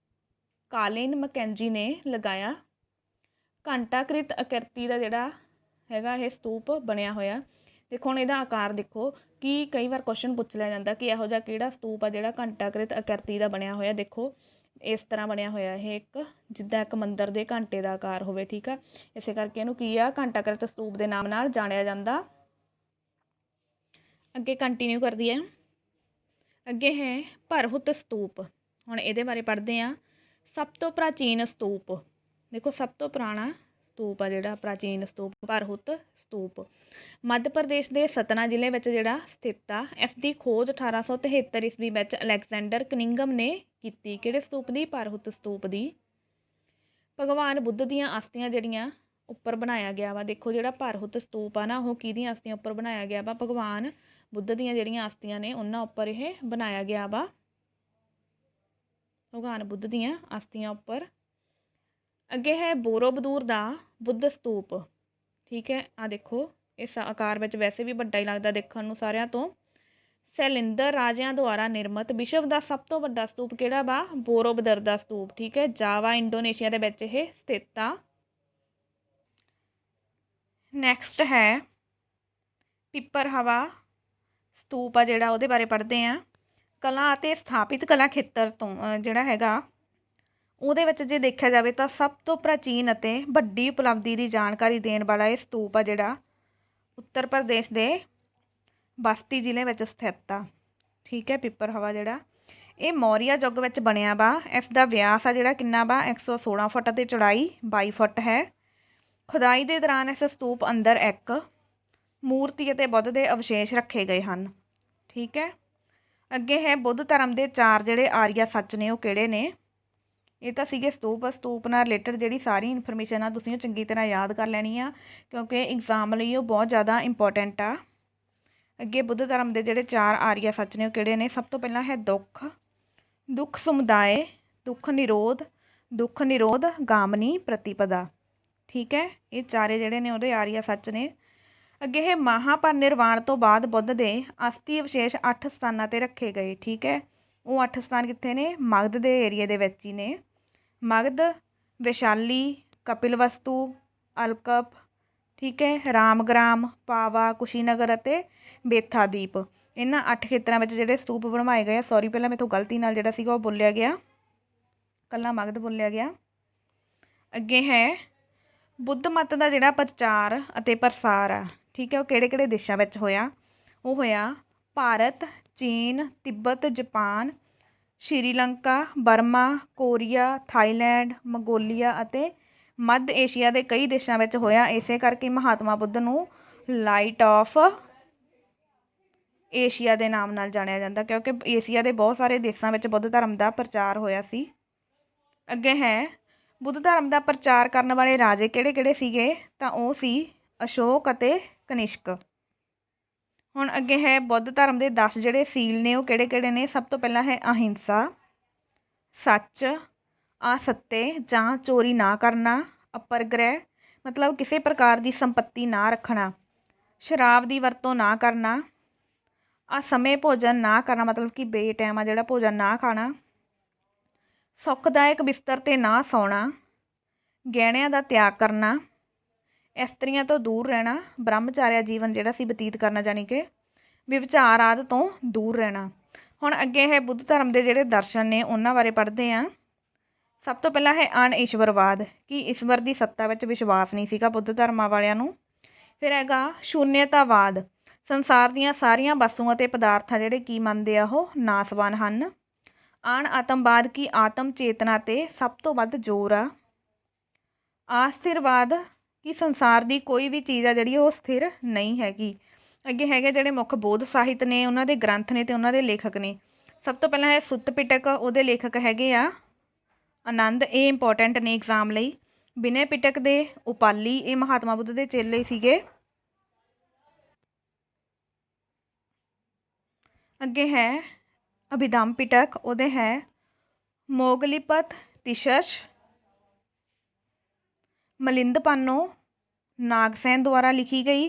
ਕਾਲਿਨ ਮੈਕੈਂਜੀ ਨੇ ਲਗਾਇਆ। ਘੰਟਾਕ੍ਰਿਤ ਆਕ੍ਰਿਤੀ ਦਾ ਜਿਹੜਾ ਹੈਗਾ ਇਹ ਸਤੂਪ ਬਣਿਆ ਹੋਇਆ। ਦੇਖੋ ਹੁਣ ਇਹਦਾ ਆਕਾਰ ਦੇਖੋ ਕਿ ਕਈ ਵਾਰ ਕੁਐਸਚਨ ਪੁੱਛ ਲਿਆ ਜਾਂਦਾ ਕਿ ਇਹੋ ਜਿਹਾ ਕਿਹੜਾ ਸਤੂਪ ਆ ਜਿਹੜਾ ਘੰਟਾਕ੍ਰਿਤ ਆਕ੍ਰਿਤੀ ਦਾ ਬਣਿਆ ਹੋਇਆ। ਦੇਖੋ ਇਸ ਤਰ੍ਹਾਂ ਬਣਿਆ ਹੋਇਆ ਇਹ, ਇੱਕ ਜਿੱਦਾਂ ਇੱਕ ਮੰਦਿਰ ਦੇ ਘੰਟੇ ਦਾ ਆਕਾਰ ਹੋਵੇ। ਠੀਕ ਆ, ਇਸੇ ਕਰਕੇ ਇਹਨੂੰ ਕੀ ਆ? ਘੰਟਾਕ੍ਰਿਤ ਸਤੂਪ ਦੇ ਨਾਮ ਨਾਲ ਜਾਣਿਆ ਜਾਂਦਾ। ਅੱਗੇ ਕੰਟੀਨਿਊ ਕਰਦੀ ਹੈ। ਅੱਗੇ ਹੈ ਭਰਹੁਤ ਸਤੂਪ। ਹੁਣ ਇਹਦੇ ਬਾਰੇ ਪੜ੍ਹਦੇ ਹਾਂ। ਸਭ ਤੋਂ ਪ੍ਰਾਚੀਨ ਸਤੂਪ, ਦੇਖੋ ਸਭ ਤੋਂ ਪੁਰਾਣਾ ਸਤੂਪ ਆ ਜਿਹੜਾ ਪ੍ਰਾਚੀਨ ਸਤੂਪ ਭਰਹੁਤ ਸਤੂਪ ਮੱਧ ਪ੍ਰਦੇਸ਼ ਦੇ ਸਤਨਾ ਜ਼ਿਲ੍ਹੇ ਵਿੱਚ ਜਿਹੜਾ ਸਥਿਤ ਆ। ਇਸ ਦੀ ਖੋਜ 1873 ਈਸਵੀ ਵਿੱਚ ਅਲੈਗਜ਼ੈਂਡਰ ਕਨਿੰਗਮ ਨੇ ਕੀਤੀ। ਕਿਹੜੇ ਸਤੂਪ ਦੀ? ਭਰਹੁਤ ਸਤੂਪ ਦੀ। ਭਗਵਾਨ ਬੁੱਧ ਦੀਆਂ ਅਸਥੀਆਂ ਜਿਹੜੀਆਂ ਉੱਪਰ ਬਣਾਇਆ ਗਿਆ ਵਾ। ਦੇਖੋ ਜਿਹੜਾ ਭਰਹੁਤ ਸਤੂਪ ਆ ਨਾ ਉਹ ਕਿਹਦੀਆਂ ਅਸਥੀਆਂ ਉੱਪਰ ਬਣਾਇਆ ਗਿਆ ਵਾ? ਭਗਵਾਨ ਬੁੱਧ ਦੀਆਂ ਜਿਹੜੀਆਂ ਅਸਥੀਆਂ ਨੇ ਉਹਨਾਂ ਉੱਪਰ ਇਹ ਬਣਾਇਆ ਗਿਆ ਵਾ। ਭਗਵਾਨ ਬੁੱਧ ਦੀਆਂ ਅਸਥੀਆਂ ਉੱਪਰ। ਅੱਗੇ ਹੈ ਬੋਰੋਬਦੂਰ ਦਾ ਬੁੱਧ ਸਤੂਪ। ਠੀਕ ਹੈ, ਆ ਦੇਖੋ ਇਸ ਆਕਾਰ ਵਿੱਚ ਵੈਸੇ ਵੀ ਵੱਡਾ ਹੀ ਲੱਗਦਾ ਦੇਖਣ ਨੂੰ ਸਾਰਿਆਂ ਤੋਂ। ਸੈਲਿੰਦਰ ਰਾਜਿਆਂ ਦੁਆਰਾ ਨਿਰਮਿਤ ਵਿਸ਼ਵ ਦਾ ਸਭ ਤੋਂ ਵੱਡਾ ਸਤੂਪ ਕਿਹੜਾ ਵਾ? ਬੋਰੋਬਦਰ ਦਾ ਸਤੂਪ। ਠੀਕ ਹੈ, ਜਾਵਾ ਇੰਡੋਨੇਸ਼ੀਆ ਦੇ ਵਿੱਚ ਇਹ ਸਥਿਤ ਆ। ਨੈਕਸਟ ਹੈ ਪਿਪਰਹਵਾ ਸਤੂਪ ਆ ਜਿਹੜਾ, ਉਹਦੇ ਬਾਰੇ ਪੜ੍ਹਦੇ ਹਾਂ। ਕਲਾ ਅਤੇ ਸਥਾਪਿਤ ਕਲਾ ਖੇਤਰ ਤੋਂ ਜਿਹੜਾ ਹੈਗਾ ਉਹਦੇ ਵਿੱਚ ਜੇ ਦੇਖਿਆ ਜਾਵੇ ਤਾਂ ਸਭ ਤੋਂ ਪ੍ਰਾਚੀਨ ਅਤੇ ਵੱਡੀ ਉਪਲਬਧੀ ਦੀ ਜਾਣਕਾਰੀ ਦੇਣ ਵਾਲਾ ਇਹ ਸਤੂਪ ਆ ਜਿਹੜਾ ਉੱਤਰ ਪ੍ਰਦੇਸ਼ ਦੇ ਬਸਤੀ ਜ਼ਿਲ੍ਹੇ ਵਿੱਚ ਸਥਿਤ ਆ। ਠੀਕ ਹੈ, ਪਿਪਰਹਵਾ ਜਿਹੜਾ ਇਹ ਮੌਰੀਆ ਯੁੱਗ ਵਿੱਚ ਬਣਿਆ ਵਾ। ਇਸ ਦਾ ਵਿਆਸ ਆ ਜਿਹੜਾ ਕਿੰਨਾ ਵਾ? 116 ਫੁੱਟ ਅਤੇ ਚੌੜਾਈ 22 ਫੁੱਟ ਹੈ। ਖੁਦਾਈ ਦੇ ਦੌਰਾਨ ਇਸ ਸਤੂਪ ਅੰਦਰ ਇੱਕ ਮੂਰਤੀ ਅਤੇ ਬੁੱਧ ਦੇ ਅਵਸ਼ੇਸ਼ ਰੱਖੇ ਗਏ ਹਨ। ਠੀਕ ਹੈ, ਅੱਗੇ ਹੈ ਬੁੱਧ ਧਰਮ ਦੇ 4 ਜਿਹੜੇ ਆਰੀਆ ਸੱਚ ਨੇ ਉਹ ਕਿਹੜੇ ਨੇ? ਇਹ ਤਾਂ ਸੀਗੇ ਸਤੂਪ। ਸਤੂਪ ਨਾਲ ਰਿਲੇਟਡ ਜਿਹੜੀ ਸਾਰੀ ਇਨਫੋਰਮੇਸ਼ਨ ਆ ਤੁਸੀਂ ਉਹ ਚੰਗੀ ਤਰ੍ਹਾਂ ਯਾਦ ਕਰ ਲੈਣੀ ਆ, ਕਿਉਂਕਿ ਐਗਜ਼ਾਮ ਲਈ ਉਹ ਬਹੁਤ ਜ਼ਿਆਦਾ ਇੰਪੋਰਟੈਂਟ ਆ। ਅੱਗੇ ਬੁੱਧ ਧਰਮ ਦੇ ਜਿਹੜੇ 4 ਆਰੀਆ ਸੱਚ ਨੇ ਉਹ ਕਿਹੜੇ ਨੇ? ਸਭ ਤੋਂ ਪਹਿਲਾਂ ਹੈ ਦੁੱਖ, ਦੁੱਖ ਸਮੁਦਾਇ, ਦੁੱਖ ਨਿਰੋਧ, ਗਾਮਨੀ ਪ੍ਰਤੀਪਦਾ। ਠੀਕ ਹੈ, ਇਹ ਚਾਰੇ ਜਿਹੜੇ ਨੇ ਉਹਦੇ ਆਰੀਆ ਸੱਚ ਨੇ। ਅੱਗੇ ਹੈ ਮਹਾਪਰਿਨਿਰਵਾਣ ਤੋਂ ਬਾਅਦ ਬੁੱਧ ਦੇ ਅਸਥੀ ਅਵਸ਼ੇਸ਼ 8 ਸਥਾਨਾਂ 'ਤੇ ਰੱਖੇ ਗਏ। ਠੀਕ ਹੈ, ਉਹ 8 ਸਥਾਨ ਕਿੱਥੇ ਨੇ? ਮਗਧ ਦੇ ਏਰੀਏ ਦੇ ਵਿੱਚ ਹੀ ਨੇ। ਮਗਧ, ਵੈਸ਼ਾਲੀ, ਕਪਿਲਵਸਤੂ, ਅਲਕਪ, ਠੀਕ ਹੈ, ਰਾਮਗ੍ਰਾਮ, ਪਾਵਾ, ਕੁਸ਼ੀਨਗਰ ਅਤੇ ਬੇਥਾਦੀਪ। ਇਹਨਾਂ 8 ਖੇਤਰਾਂ ਵਿੱਚ ਜਿਹੜੇ ਸਤੂਪ ਬਣਵਾਏ ਗਏ ਆ। ਸੌਰੀ, ਪਹਿਲਾਂ ਮੈਥੋਂ ਗਲਤੀ ਨਾਲ ਜਿਹੜਾ ਸੀਗਾ ਉਹ ਬੋਲਿਆ ਗਿਆ, ਇਕੱਲਾ ਮਗਧ ਬੋਲਿਆ ਗਿਆ। ਅੱਗੇ ਹੈ ਬੁੱਧ ਮਤ ਦਾ ਜਿਹੜਾ ਪ੍ਰਚਾਰ ਅਤੇ ਪ੍ਰਸਾਰ ਆ, ਠੀਕ ਹੈ, ਉਹ ਕਿਹੜੇ ਕਿਹੜੇ ਦੇਸ਼ਾਂ ਵਿੱਚ ਹੋਇਆ? ਉਹ ਹੋਇਆ ਭਾਰਤ, ਚੀਨ, Tibet, Japan, Sri Lanka, Burma, Korea, Thailand, Mongolia ਅਤੇ ਮੱਧ ਏਸ਼ੀਆ ਦੇ ਕਈ ਦੇਸ਼ਾਂ ਵਿੱਚ ਹੋਇਆ। ਇਸੇ ਕਰਕੇ ਮਹਾਤਮਾ ਬੁੱਧ ਨੂੰ ਲਾਈਟ ਆਫ ਏਸ਼ੀਆ ਦੇ ਨਾਮ ਨਾਲ ਜਾਣਿਆ ਜਾਂਦਾ, ਕਿਉਂਕਿ ਏਸ਼ੀਆ ਦੇ ਬਹੁਤ ਸਾਰੇ ਦੇਸ਼ਾਂ ਵਿੱਚ ਬੁੱਧ ਧਰਮ ਦਾ ਪ੍ਰਚਾਰ ਹੋਇਆ ਸੀ। ਅੱਗੇ ਹੈ ਬੁੱਧ ਧਰਮ ਦਾ ਪ੍ਰਚਾਰ ਕਰਨ ਵਾਲੇ ਰਾਜੇ ਕਿਹੜੇ ਕਿਹੜੇ ਸੀਗੇ? ਤਾਂ ਉਹ ਸੀ ਅਸ਼ੋਕ ਅਤੇ ਕਨਿਸ਼ਕ। ਹੁਣ ਅੱਗੇ ਹੈ ਬੁੱਧ ਧਰਮ ਦੇ 10 ਜਿਹੜੇ ਸੀਲ ਨੇ ਉਹ ਕਿਹੜੇ ਕਿਹੜੇ ਨੇ? ਸਭ ਤੋਂ ਪਹਿਲਾਂ ਹੈ ਅਹਿੰਸਾ, ਸੱਚ, ਅਸੱਤੇ ਜਾਂ ਚੋਰੀ ਨਾ ਕਰਨਾ, ਅਪਰਗ੍ਰਹਿ ਮਤਲਬ ਕਿਸੇ ਪ੍ਰਕਾਰ ਦੀ ਸੰਪત્ਤੀ ਨਾ ਰੱਖਣਾ, ਸ਼ਰਾਬ ਦੀ ਵਰਤੋਂ ਨਾ ਕਰਨਾ, ਅਸਮੇਂ ਭੋਜਨ ਨਾ ਕਰਨਾ ਮਤਲਬ ਕਿ ਬੇਟਾਈਮ ਆ ਜਿਹੜਾ ਭੋਜਨ ਨਾ ਖਾਣਾ, ਸੁਖਦਾਇਕ ਬਿਸਤਰ 'ਤੇ ਨਾ ਸੌਣਾ, ਗਹਿਣਿਆਂ ਦਾ ਤਿਆਗ ਕਰਨਾ, ਇਸਤਰੀਆਂ ਤੋਂ ਦੂਰ ਰਹਿਣਾ, ਬ੍ਰਹਮਚਾਰਿਆ ਜੀਵਨ ਜਿਹੜਾ ਸੀ ਬਤੀਤ ਕਰਨਾ, ਜਾਣੀ ਕਿ ਵਿਵਚਾਰ ਆਦਿ ਤੋਂ ਦੂਰ ਰਹਿਣਾ। ਹੁਣ ਅੱਗੇ ਹੈ ਬੁੱਧ ਧਰਮ ਦੇ ਜਿਹੜੇ ਦਰਸ਼ਨ ਨੇ ਉਹਨਾਂ ਬਾਰੇ ਪੜ੍ਹਦੇ ਹਾਂ। ਸਭ ਤੋਂ ਪਹਿਲਾਂ ਹੈ ਅਣਈਸ਼ਵਰਵਾਦ, ਕਿ ਈਸ਼ਵਰ ਦੀ ਸੱਤਾ ਵਿੱਚ ਵਿਸ਼ਵਾਸ ਨਹੀਂ ਸੀਗਾ ਬੁੱਧ ਧਰਮਾਂ ਵਾਲਿਆਂ ਨੂੰ। ਫਿਰ ਹੈਗਾ ਸ਼ੂਨਿਅਤਾਵਾਦ, ਸੰਸਾਰ ਦੀਆਂ ਸਾਰੀਆਂ ਵਸਤੂਆਂ ਅਤੇ ਪਦਾਰਥਾਂ ਜਿਹੜੇ ਕੀ ਮੰਨਦੇ ਆ ਉਹ ਨਾਸਵਾਨ ਹਨ। ਅਣ ਆਤਮਵਾਦ, ਕੀ ਆਤਮ ਚੇਤਨਾ 'ਤੇ ਸਭ ਤੋਂ ਵੱਧ ਜ਼ੋਰ ਆ। ਅਸਥਿਰਵਾਦ, ਕਿ ਸੰਸਾਰ ਦੀ ਕੋਈ ਵੀ ਚੀਜ਼ ਆ ਜਿਹੜੀ ਉਹ ਸਥਿਰ ਨਹੀਂ ਹੈਗੀ। ਅੱਗੇ ਹੈਗੇ ਜਿਹੜੇ ਮੁੱਖ ਬੌਧ ਸਾਹਿਤ ਨੇ, ਉਹਨਾਂ ਦੇ ਗ੍ਰੰਥ ਨੇ ਅਤੇ ਉਹਨਾਂ ਦੇ ਲੇਖਕ ਨੇ। ਸਭ ਤੋਂ ਪਹਿਲਾਂ ਹੈ ਸੁੱਤ ਪਿਟਕ, ਉਹਦੇ ਲੇਖਕ ਹੈਗੇ ਆ ਆਨੰਦ, ਇਹ ਇੰਪੋਰਟੈਂਟ ਨੇ ਐਗਜ਼ਾਮ ਲਈ। ਵਿਨੈ ਪਿਟਕ ਦੇ ਉਪਾਲੀ, ਇਹ ਮਹਾਤਮਾ ਬੁੱਧ ਦੇ ਚੇਲੇ ਸੀਗੇ। ਅੱਗੇ ਹੈ ਅਭਿਧੰਮ ਪਿਟਕ, ਉਹਦੇ ਹੈ ਮੋਗਲੀਪਤ ਤਿਸ਼ਸ਼, ਮਲਿੰਦਪਾਨੋ ਨਾਗਸੈਨ ਦੁਆਰਾ ਲਿਖੀ ਗਈ।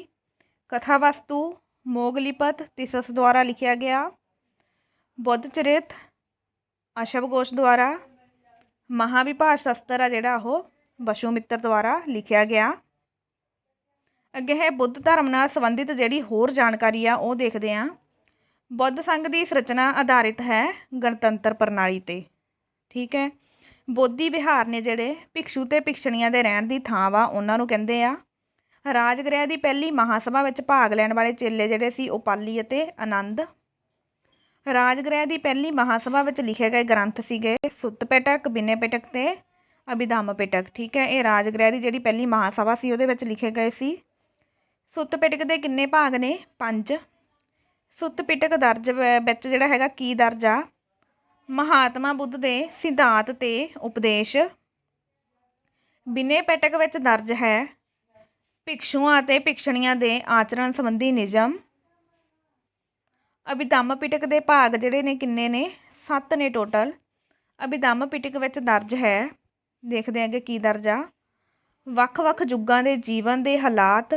ਕਥਾਵਸਤੂ ਮੋਗਲੀਪਤ ਤਿਸ਼ਸ਼ ਦੁਆਰਾ ਲਿਖਿਆ ਗਿਆ। ਬੁੱਧ ਚਰਿਤ ਅਸ਼ਵਘੋਸ਼ ਦੁਆਰਾ। ਮਹਾਵਿਭਾਸ਼ ਸ਼ਸਤਰ ਆ ਜਿਹੜਾ ਉਹ ਵਸੂਮਿੱਤਰ ਦੁਆਰਾ ਲਿਖਿਆ ਗਿਆ। ਅੱਗੇ ਹੈ ਬੁੱਧ ਧਰਮ ਨਾਲ ਸੰਬੰਧਿਤ ਜਿਹੜੀ ਹੋਰ ਜਾਣਕਾਰੀ ਆ ਉਹ ਦੇਖਦੇ ਹਾਂ। ਬੁੱਧ ਸੰਘ ਦੀ ਸੰਰਚਨਾ ਆਧਾਰਿਤ ਹੈ ਗਣਤੰਤਰ ਪ੍ਰਣਾਲੀ 'ਤੇ। ਠੀਕ ਹੈ, ਬੋਧੀ ਵਿਹਾਰ ਨੇ ਜਿਹੜੇ ਭਿਕਸ਼ੂ ਅਤੇ ਭਿਕਸ਼ਣੀਆਂ ਦੇ ਰਹਿਣ ਦੀ ਥਾਂ ਵਾ ਉਹਨਾਂ ਨੂੰ ਕਹਿੰਦੇ ਆ। ਰਾਜਗ੍ਰਹਿ ਦੀ ਪਹਿਲੀ ਮਹਾਸਭਾ ਵਿੱਚ ਭਾਗ ਲੈਣ ਵਾਲੇ ਚੇਲੇ ਜਿਹੜੇ ਸੀ ਉਪਾਲੀ ਅਤੇ ਆਨੰਦ। ਰਾਜਗ੍ਰਹਿ ਦੀ ਪਹਿਲੀ ਮਹਾਸਭਾ ਵਿੱਚ ਲਿਖੇ ਗਏ ਗ੍ਰੰਥ ਸੀਗੇ ਸੁੱਤ ਪਿਟਕ, ਵਿਨੈ ਪਿਟਕ ਅਤੇ ਅਭਿਧੰਮ ਪਿਟਕ। ਠੀਕ ਹੈ, ਇਹ ਰਾਜਗ੍ਰਹਿ ਦੀ ਜਿਹੜੀ ਪਹਿਲੀ ਮਹਾਸਭਾ ਸੀ ਉਹਦੇ ਵਿੱਚ ਲਿਖੇ ਗਏ ਸੀ। ਸੁੱਤ ਪਿਟਕ ਦੇ ਕਿੰਨੇ ਭਾਗ ਨੇ? 5। ਸੁੱਤ ਪਿਟਕ ਦਰਜ ਵਿੱਚ ਜਿਹੜਾ ਹੈਗਾ ਕੀ ਦਰਜ ਆ? ਮਹਾਤਮਾ ਬੁੱਧ ਦੇ ਸਿਧਾਂਤ ਤੇ ਉਪਦੇਸ਼। ਵਿਨੈ ਪਿਟਕ ਵਿੱਚ ਦਰਜ ਹੈ ਭਿਕਸ਼ੂਆਂ ਅਤੇ ਭਿਕਸ਼ਣੀਆਂ ਦੇ ਆਚਰਣ ਸੰਬੰਧੀ ਨਿਯਮ। ਅਭਿਧੰਮ ਪਿਟਕ ਦੇ ਭਾਗ ਜਿਹੜੇ ਨੇ ਕਿੰਨੇ ਨੇ? 7 ਨੇ ਟੋਟਲ। ਅਭਿਧੰਮ ਪਿਟਕ ਵਿੱਚ ਦਰਜ ਹੈ, ਦੇਖਦੇ ਹਾਂ ਅੱਗੇ ਕੀ ਦਰਜ ਆ, ਵੱਖ ਵੱਖ ਯੁੱਗਾਂ ਦੇ ਜੀਵਨ ਦੇ ਹਾਲਾਤ,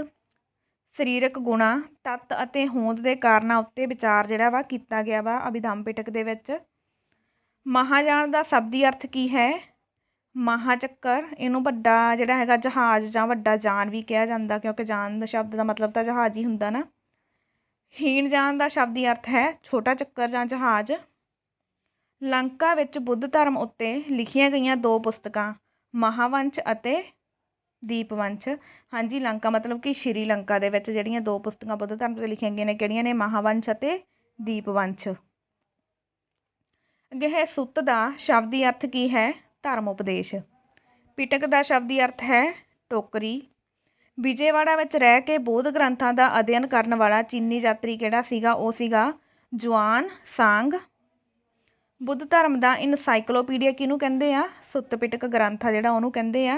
ਸਰੀਰਕ ਗੁਣਾਂ, ਤੱਤ ਅਤੇ ਹੋਂਦ ਦੇ ਕਾਰਨਾਂ ਉੱਤੇ ਵਿਚਾਰ ਜਿਹੜਾ ਵਾ ਕੀਤਾ ਗਿਆ ਵਾ ਅਭਿਧੰਮ ਪਿਟਕ ਦੇ ਵਿੱਚ। ਮਹਾਯਾਨ ਦਾ ਸ਼ਬਦੀ ਅਰਥ ਕੀ ਹੈ? ਮਹਾਚੱਕਰ, ਇਹਨੂੰ ਵੱਡਾ ਜਿਹੜਾ ਹੈਗਾ ਜਹਾਜ਼ ਜਾਂ ਵੱਡਾ ਜਾਨ ਵੀ ਕਿਹਾ ਜਾਂਦਾ, ਕਿਉਂਕਿ ਜਾਨ ਦਾ ਸ਼ਬਦ ਦਾ ਮਤਲਬ ਤਾਂ ਜਹਾਜ਼ ਹੀ ਹੁੰਦਾ ਨਾ। ਹੀਣ ਜਾਨ ਦਾ ਸ਼ਬਦੀ ਅਰਥ ਹੈ ਛੋਟਾ ਚੱਕਰ ਜਾਂ ਜਹਾਜ਼। ਲੰਕਾ ਵਿੱਚ ਬੁੱਧ ਧਰਮ ਉੱਤੇ ਲਿਖੀਆਂ ਗਈਆਂ 2 ਪੁਸਤਕਾਂ ਮਹਾਵੰਸ਼ ਅਤੇ ਦੀਪਵੰਸ਼। ਹਾਂਜੀ, ਲੰਕਾ ਮਤਲਬ ਕਿ ਸ਼੍ਰੀਲੰਕਾ ਦੇ ਵਿੱਚ ਜਿਹੜੀਆਂ 2 ਪੁਸਤਕਾਂ ਬੁੱਧ ਧਰਮ 'ਤੇ ਲਿਖੀਆਂ ਗਈਆਂ ਨੇ ਕਿਹੜੀਆਂ ਨੇ? ਮਹਾਵੰਸ਼ ਅਤੇ ਦੀਪਵੰਸ਼। ਅੱਗੇ ਹੈ ਸੁੱਤ ਦਾ ਸ਼ਬਦੀ ਅਰਥ ਕੀ ਹੈ? ਧਰਮ ਉਪਦੇਸ਼। ਪਿਟਕ ਦਾ ਸ਼ਬਦੀ ਅਰਥ ਹੈ ਟੋਕਰੀ। ਵਿਜੇਵਾੜਾ ਵਿੱਚ ਰਹਿ ਕੇ ਬੌਧ ਗ੍ਰੰਥਾਂ ਦਾ ਅਧਿਐਨ ਕਰਨ ਵਾਲਾ ਚੀਨੀ ਯਾਤਰੀ ਕਿਹੜਾ ਸੀਗਾ? ਉਹ ਸੀਗਾ ਜੁਆਨ ਸਾਂਗ। ਬੁੱਧ ਧਰਮ ਦਾ ਇਨਸਾਈਕਲੋਪੀਡੀਆ ਕਿਹਨੂੰ ਕਹਿੰਦੇ ਆ? ਸੁੱਤ ਪਿਟਕ ਗ੍ਰੰਥ ਆ ਜਿਹੜਾ ਉਹਨੂੰ ਕਹਿੰਦੇ ਆ।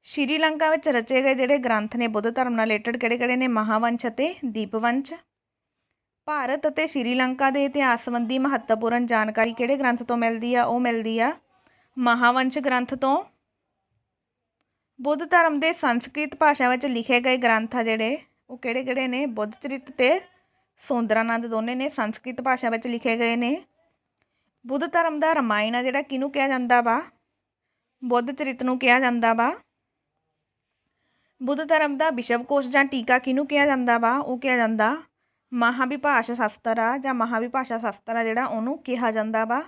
ਸ਼੍ਰੀਲੰਕਾ ਵਿੱਚ ਰਚੇ ਗਏ ਜਿਹੜੇ ਗ੍ਰੰਥ ਨੇ ਬੁੱਧ ਧਰਮ ਨਾਲ ਰਿਲੇਟਡ ਕਿਹੜੇ-ਕਿਹੜੇ ਨੇ? ਮਹਾਵੰਸ਼ ਅਤੇ ਦੀਪਵੰਸ਼। ਭਾਰਤ ਅਤੇ ਸ਼੍ਰੀਲੰਕਾ ਦੇ ਇਤਿਹਾਸ ਸੰਬੰਧੀ ਮਹੱਤਵਪੂਰਨ ਜਾਣਕਾਰੀ ਕਿਹੜੇ ਗ੍ਰੰਥ ਤੋਂ ਮਿਲਦੀ ਆ? ਉਹ ਮਿਲਦੀ ਆ ਮਹਾਵੰਸ਼ ਗ੍ਰੰਥ ਤੋਂ। ਬੁੱਧ ਧਰਮ ਦੇ ਸੰਸਕ੍ਰਿਤ ਭਾਸ਼ਾ ਵਿੱਚ ਲਿਖੇ ਗਏ ਗ੍ਰੰਥ ਆ ਜਿਹੜੇ ਉਹ ਕਿਹੜੇ-ਕਿਹੜੇ ਨੇ? ਬੁੱਧ ਚਰਿਤ ਤੇ ਸੁੰਦਰਾਨੰਦ ਦੋਨੇ ਨੇ ਸੰਸਕ੍ਰਿਤ ਭਾਸ਼ਾ ਵਿੱਚ ਲਿਖੇ ਗਏ ਨੇ। ਬੁੱਧ ਧਰਮ ਦਾ ਰਮਾਇਣ ਆ ਜਿਹੜਾ ਕਿਹਨੂੰ ਕਿਹਾ ਜਾਂਦਾ ਵਾ? ਬੁੱਧ ਚਰਿਤ ਨੂੰ ਕਿਹਾ ਜਾਂਦਾ ਵਾ। ਬੁੱਧ ਧਰਮ ਦਾ ਵਿਸ਼ਵਕੋਸ਼ ਜਾਂ ਟੀਕਾ ਕਿਹਨੂੰ ਕਿਹਾ ਜਾਂਦਾ ਵਾ? ਉਹ ਕਿਹਾ ਜਾਂਦਾ ਮਹਾਵਿਭਾਸ਼ਾ ਸ਼ਾਸਤਰ ਆ ਜਾਂ ਮਹਾਵਿਭਾਸ਼ਾ ਸ਼ਾਸਤਰ ਆ ਜਿਹੜਾ ਉਹਨੂੰ ਕਿਹਾ ਜਾਂਦਾ ਵਾ।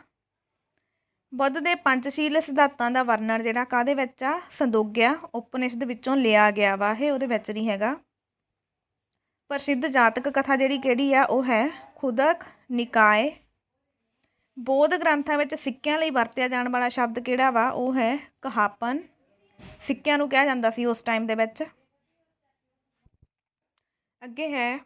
ਬੁੱਧ ਦੇ ਪੰਚਸ਼ੀਲ ਸਿਧਾਂਤਾਂ ਦਾ ਵਰਣਨ ਜਿਹੜਾ ਕਾਹਦੇ ਵਿੱਚ ਆ? ਸੰਦੋਗਿਆ ਉਪਨਿਸ਼ਦ ਵਿੱਚੋਂ ਲਿਆ ਗਿਆ ਵਾ, ਇਹ ਉਹਦੇ ਵਿੱਚ ਨਹੀਂ ਹੈਗਾ। ਪ੍ਰਸਿੱਧ ਜਾਤਕ ਕਥਾ ਜਿਹੜੀ ਕਿਹੜੀ ਆ? ਉਹ ਹੈ ਖੁਦਕ ਨਿਕਾਏ। ਬੌਧ ਗ੍ਰੰਥਾਂ ਵਿੱਚ ਸਿੱਕਿਆਂ ਲਈ ਵਰਤਿਆ ਜਾਣ ਵਾਲਾ ਸ਼ਬਦ ਕਿਹੜਾ ਵਾ? ਉਹ ਹੈ ਕਹਾਪਨ। ਸਿੱਕਿਆਂ ਨੂੰ ਕਿਹਾ ਜਾਂਦਾ ਸੀ ਉਸ ਟਾਈਮ ਦੇ ਵਿੱਚ। ਅੱਗੇ ਹੈ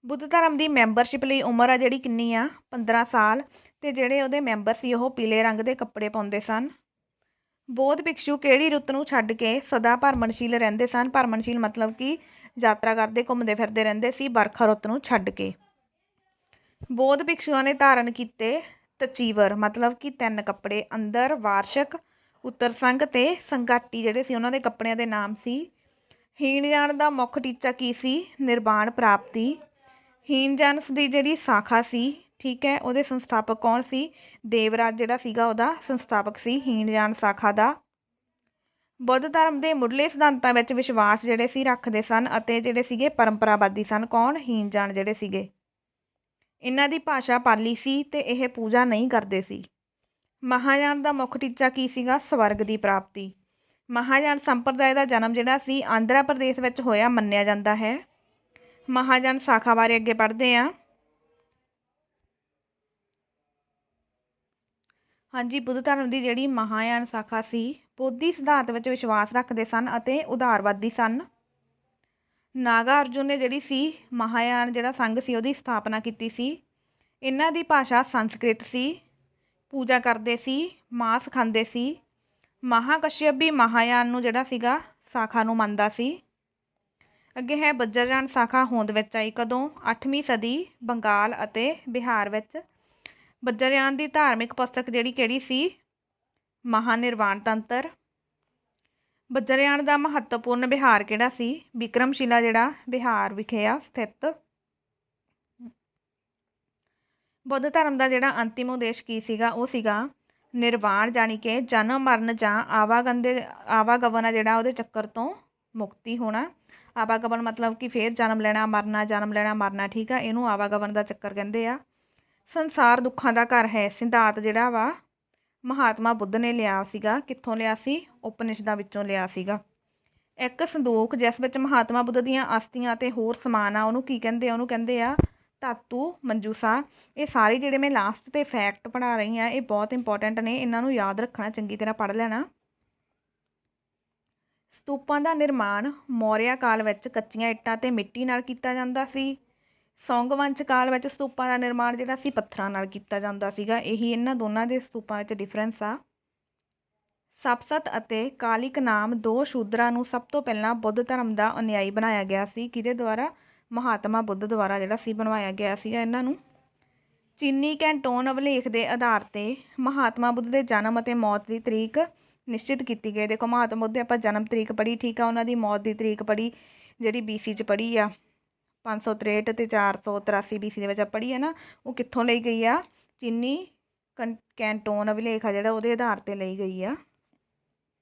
ਬੁੱਧ ਧਰਮ ਦੀ ਮੈਂਬਰਸ਼ਿਪ ਲਈ ਉਮਰ ਆ ਜਿਹੜੀ ਕਿੰਨੀ ਆ? 15 ਸਾਲ। ਅਤੇ ਜਿਹੜੇ ਉਹਦੇ ਮੈਂਬਰ ਸੀ ਉਹ ਪੀਲੇ ਰੰਗ ਦੇ ਕੱਪੜੇ ਪਾਉਂਦੇ ਸਨ। ਬੌਧ ਭਿਕਸ਼ੂ ਕਿਹੜੀ ਰੁੱਤ ਨੂੰ ਛੱਡ ਕੇ ਸਦਾ ਭਰਮਣਸ਼ੀਲ ਰਹਿੰਦੇ ਸਨ? ਭਰਮਣਸ਼ੀਲ ਮਤਲਬ ਕਿ ਯਾਤਰਾ ਕਰਦੇ ਘੁੰਮਦੇ ਫਿਰਦੇ ਰਹਿੰਦੇ ਸੀ ਵਰਖਾ ਰੁੱਤ ਨੂੰ ਛੱਡ ਕੇ। ਬੌਧ ਭਿਕਸ਼ੂਆਂ ਨੇ ਧਾਰਨ ਕੀਤੇ ਤਚੀਵਰ ਮਤਲਬ ਕਿ 3 ਕੱਪੜੇ। ਅੰਦਰ ਵਾਰਸ਼ਕ, ਉੱਤਰ ਸੰਘ ਅਤੇ ਸੰਘਾਟੀ ਜਿਹੜੇ ਸੀ ਉਹਨਾਂ ਦੇ ਕੱਪੜਿਆਂ ਦੇ ਨਾਮ ਸੀ। ਹੀਣਯਾਨ ਦਾ ਮੁੱਖ ਟੀਚਾ ਕੀ ਸੀ? ਨਿਰਵਾਣ ਪ੍ਰਾਪਤੀ। ਹੀਨਯਾਨ ਦੀ ਜਿਹੜੀ ਸ਼ਾਖਾ ਸੀ, ਠੀਕ ਹੈ, ਉਹਦੇ ਸੰਸਥਾਪਕ ਕੌਣ ਸੀ? ਦੇਵਰਾਜ ਜਿਹੜਾ ਸੀਗਾ ਉਹਦਾ ਸੰਸਥਾਪਕ ਸੀ ਹੀਨਯਾਨ ਸ਼ਾਖਾ ਦਾ। ਬੁੱਧ ਧਰਮ ਦੇ ਮੁੱਢਲੇ ਸਿਧਾਂਤਾਂ ਵਿੱਚ ਵਿਸ਼ਵਾਸ ਜਿਹੜੇ ਸੀ ਰੱਖਦੇ ਸਨ ਅਤੇ ਜਿਹੜੇ ਸੀਗੇ ਪਰੰਪਰਾਵਾਦੀ ਸਨ। ਕੌਣ? ਹੀਨਯਾਨ ਜਿਹੜੇ ਸੀਗੇ। ਇਹਨਾਂ ਦੀ ਭਾਸ਼ਾ ਪਾਲੀ ਸੀ ਅਤੇ ਇਹ ਪੂਜਾ ਨਹੀਂ ਕਰਦੇ ਸੀ। ਮਹਾਯਾਨ ਦਾ ਮੁੱਖ ਟੀਚਾ ਕੀ ਸੀਗਾ? ਸਵਰਗ ਦੀ ਪ੍ਰਾਪਤੀ। ਮਹਾਯਾਨ ਸੰਪਰਦਾਇ ਦਾ ਜਨਮ ਜਿਹੜਾ ਸੀ ਆਂਧਰਾ ਪ੍ਰਦੇਸ਼ ਵਿੱਚ ਹੋਇਆ ਮੰਨਿਆ ਜਾਂਦਾ ਹੈ। ਮਹਾਯਾਨ ਸ਼ਾਖਾ ਬਾਰੇ ਅੱਗੇ ਪੜ੍ਹਦੇ ਹਾਂ। ਹਾਂਜੀ, ਬੁੱਧ ਧਰਮ ਦੀ ਜਿਹੜੀ ਮਹਾਯਾਨ ਸ਼ਾਖਾ ਸੀ ਬੋਧੀ ਸਿਧਾਂਤ ਵਿੱਚ ਵਿਸ਼ਵਾਸ ਰੱਖਦੇ ਸਨ ਅਤੇ ਉਦਾਰਵਾਦੀ ਸਨ। ਨਾਗਾ ਅਰਜੁਨ ਨੇ ਜਿਹੜੀ ਸੀ ਮਹਾਯਾਨ ਜਿਹੜਾ ਸੰਘ ਸੀ ਉਹਦੀ ਸਥਾਪਨਾ ਕੀਤੀ ਸੀ। ਇਹਨਾਂ ਦੀ ਭਾਸ਼ਾ ਸੰਸਕ੍ਰਿਤ ਸੀ। ਪੂਜਾ ਕਰਦੇ ਸੀ, ਮਾਂਸ ਖਾਂਦੇ ਸੀ। ਮਹਾਕਸ਼ਯਪ ਵੀ ਮਹਾਯਾਨ ਨੂੰ ਜਿਹੜਾ ਸੀਗਾ ਸ਼ਾਖਾ ਨੂੰ ਮੰਨਦਾ ਸੀ। ਅੱਗੇ ਹੈ ਬੱਜਰਯਾਨ ਸ਼ਾਖਾ ਹੋਂਦ ਵਿੱਚ ਆਈ ਕਦੋਂ? 8ਵੀਂ ਸਦੀ ਬੰਗਾਲ ਅਤੇ ਬਿਹਾਰ ਵਿੱਚ। ਬੱਜਰਯਾਨ ਦੀ ਧਾਰਮਿਕ ਪੁਸਤਕ ਜਿਹੜੀ ਕਿਹੜੀ ਸੀ? ਮਹਾਨਿਰਵਾਣ ਤੰਤਰ। ਬੱਜਰਯਾਨ ਦਾ ਮਹੱਤਵਪੂਰਨ ਵਿਹਾਰ ਕਿਹੜਾ ਸੀ? ਵਿਕਰਮਸ਼ਿਲਾ ਜਿਹੜਾ ਬਿਹਾਰ ਵਿਖੇ ਆ ਸਥਿਤ। ਬੁੱਧ ਧਰਮ ਦਾ ਜਿਹੜਾ ਅੰਤਿਮ ਉਦੇਸ਼ ਕੀ ਸੀਗਾ? ਉਹ ਸੀਗਾ ਨਿਰਵਾਣ, ਜਾਣੀ ਕਿ ਜਨਮ ਮਰਨ ਜਾਂ ਆਵਾਗਮਨ ਆ ਜਿਹੜਾ ਉਹਦੇ ਚੱਕਰ ਤੋਂ ਮੁਕਤੀ ਹੋਣਾ। ਆਵਾਗਮਨ ਮਤਲਬ ਕਿ ਫਿਰ ਜਨਮ ਲੈਣਾ ਮਰਨਾ, ਜਨਮ ਲੈਣਾ ਮਰਨਾ, ਠੀਕ ਆ, ਇਹਨੂੰ ਆਵਾਗਮਨ ਦਾ ਚੱਕਰ ਕਹਿੰਦੇ ਆ। ਸੰਸਾਰ ਦੁੱਖਾਂ ਦਾ ਘਰ ਹੈ ਸਿਧਾਂਤ ਜਿਹੜਾ ਵਾ ਮਹਾਤਮਾ ਬੁੱਧ ਨੇ ਲਿਆ ਸੀਗਾ। ਕਿੱਥੋਂ ਲਿਆ ਸੀ? ਉਪਨਿਸ਼ਦਾਂ ਵਿੱਚੋਂ ਲਿਆ ਸੀਗਾ। ਇੱਕ ਸੰਦੂਕ ਜਿਸ ਵਿੱਚ ਮਹਾਤਮਾ ਬੁੱਧ ਦੀਆਂ ਅਸਥੀਆਂ ਅਤੇ ਹੋਰ ਸਮਾਨ ਆ ਉਹਨੂੰ ਕੀ ਕਹਿੰਦੇ ਆ? ਉਹਨੂੰ ਕਹਿੰਦੇ ਆ ਧਾਤੂ ਮੰਜੂਸਾ। ਇਹ ਸਾਰੇ ਜਿਹੜੇ ਮੈਂ ਲਾਸਟ 'ਤੇ ਫੈਕਟ ਪੜ੍ਹਾ ਰਹੀ ਹਾਂ ਇਹ ਬਹੁਤ ਇੰਪੋਰਟੈਂਟ ਨੇ, ਇਹਨਾਂ ਨੂੰ ਯਾਦ ਰੱਖਣਾ, ਚੰਗੀ ਤਰ੍ਹਾਂ ਪੜ੍ਹ ਲੈਣਾ। ਸਤੂਪਾਂ ਦਾ ਨਿਰਮਾਣ ਮੌਰਿਆ ਕਾਲ ਵਿੱਚ ਕੱਚੀਆਂ ਇੱਟਾਂ ਅਤੇ ਮਿੱਟੀ ਨਾਲ ਕੀਤਾ ਜਾਂਦਾ ਸੀ। ਸੌਂਗਵੰਸ਼ ਕਾਲ ਵਿੱਚ ਸਤੂਪਾਂ ਦਾ ਨਿਰਮਾਣ ਜਿਹੜਾ ਸੀ ਪੱਥਰਾਂ ਨਾਲ ਕੀਤਾ ਜਾਂਦਾ ਸੀਗਾ। ਇਹੀ ਇਹਨਾਂ ਦੋਨਾਂ ਦੇ ਸਤੂਪਾਂ ਵਿੱਚ ਡਿਫਰੈਂਸ ਆ। ਸਪਸਤ ਅਤੇ ਕਾਲਿਕ ਨਾਮ 2 ਸ਼ੂਦਰਾਂ ਨੂੰ ਸਭ ਤੋਂ ਪਹਿਲਾਂ ਬੁੱਧ ਧਰਮ ਦਾ ਅਨੁਯਾਈ ਬਣਾਇਆ ਗਿਆ ਸੀ। ਕਿਹਦੇ ਦੁਆਰਾ? ਮਹਾਤਮਾ ਬੁੱਧ ਦੁਆਰਾ ਜਿਹੜਾ ਸੀ ਬਣਵਾਇਆ ਗਿਆ ਸੀਗਾ ਇਹਨਾਂ ਨੂੰ। ਚੀਨੀ ਕੈਂਟੋਨ ਅਭਿਲੇਖ ਦੇ ਆਧਾਰ 'ਤੇ ਮਹਾਤਮਾ ਬੁੱਧ ਦੇ ਜਨਮ ਅਤੇ ਮੌਤ ਦੀ ਤਰੀਕ ਨਿਸ਼ਚਿਤ ਕੀਤੀ ਗਈ। ਦੇਖੋ ਮਹਾਤਮਾ ਬੁੱਧ ਦੀ ਆਪਾਂ ਜਨਮ ਤਰੀਕ ਪੜ੍ਹੀ, ਠੀਕ ਆ, ਉਹਨਾਂ ਦੀ ਮੌਤ ਦੀ ਤਰੀਕ ਪੜ੍ਹੀ ਜਿਹੜੀ BC 'ਚ ਪੜ੍ਹੀ ਆ 563 ਅਤੇ 483 BC ਦੇ ਵਿੱਚ ਪੜ੍ਹੀ ਹੈ ਨਾ, ਉਹ ਕਿੱਥੋਂ ਲਈ ਗਈ ਆ? ਚੀਨੀ ਕੈਂਟੋਨ ਅਭਿਲੇਖ ਆ ਜਿਹੜਾ ਉਹਦੇ ਆਧਾਰ 'ਤੇ ਲਈ ਗਈ ਆ।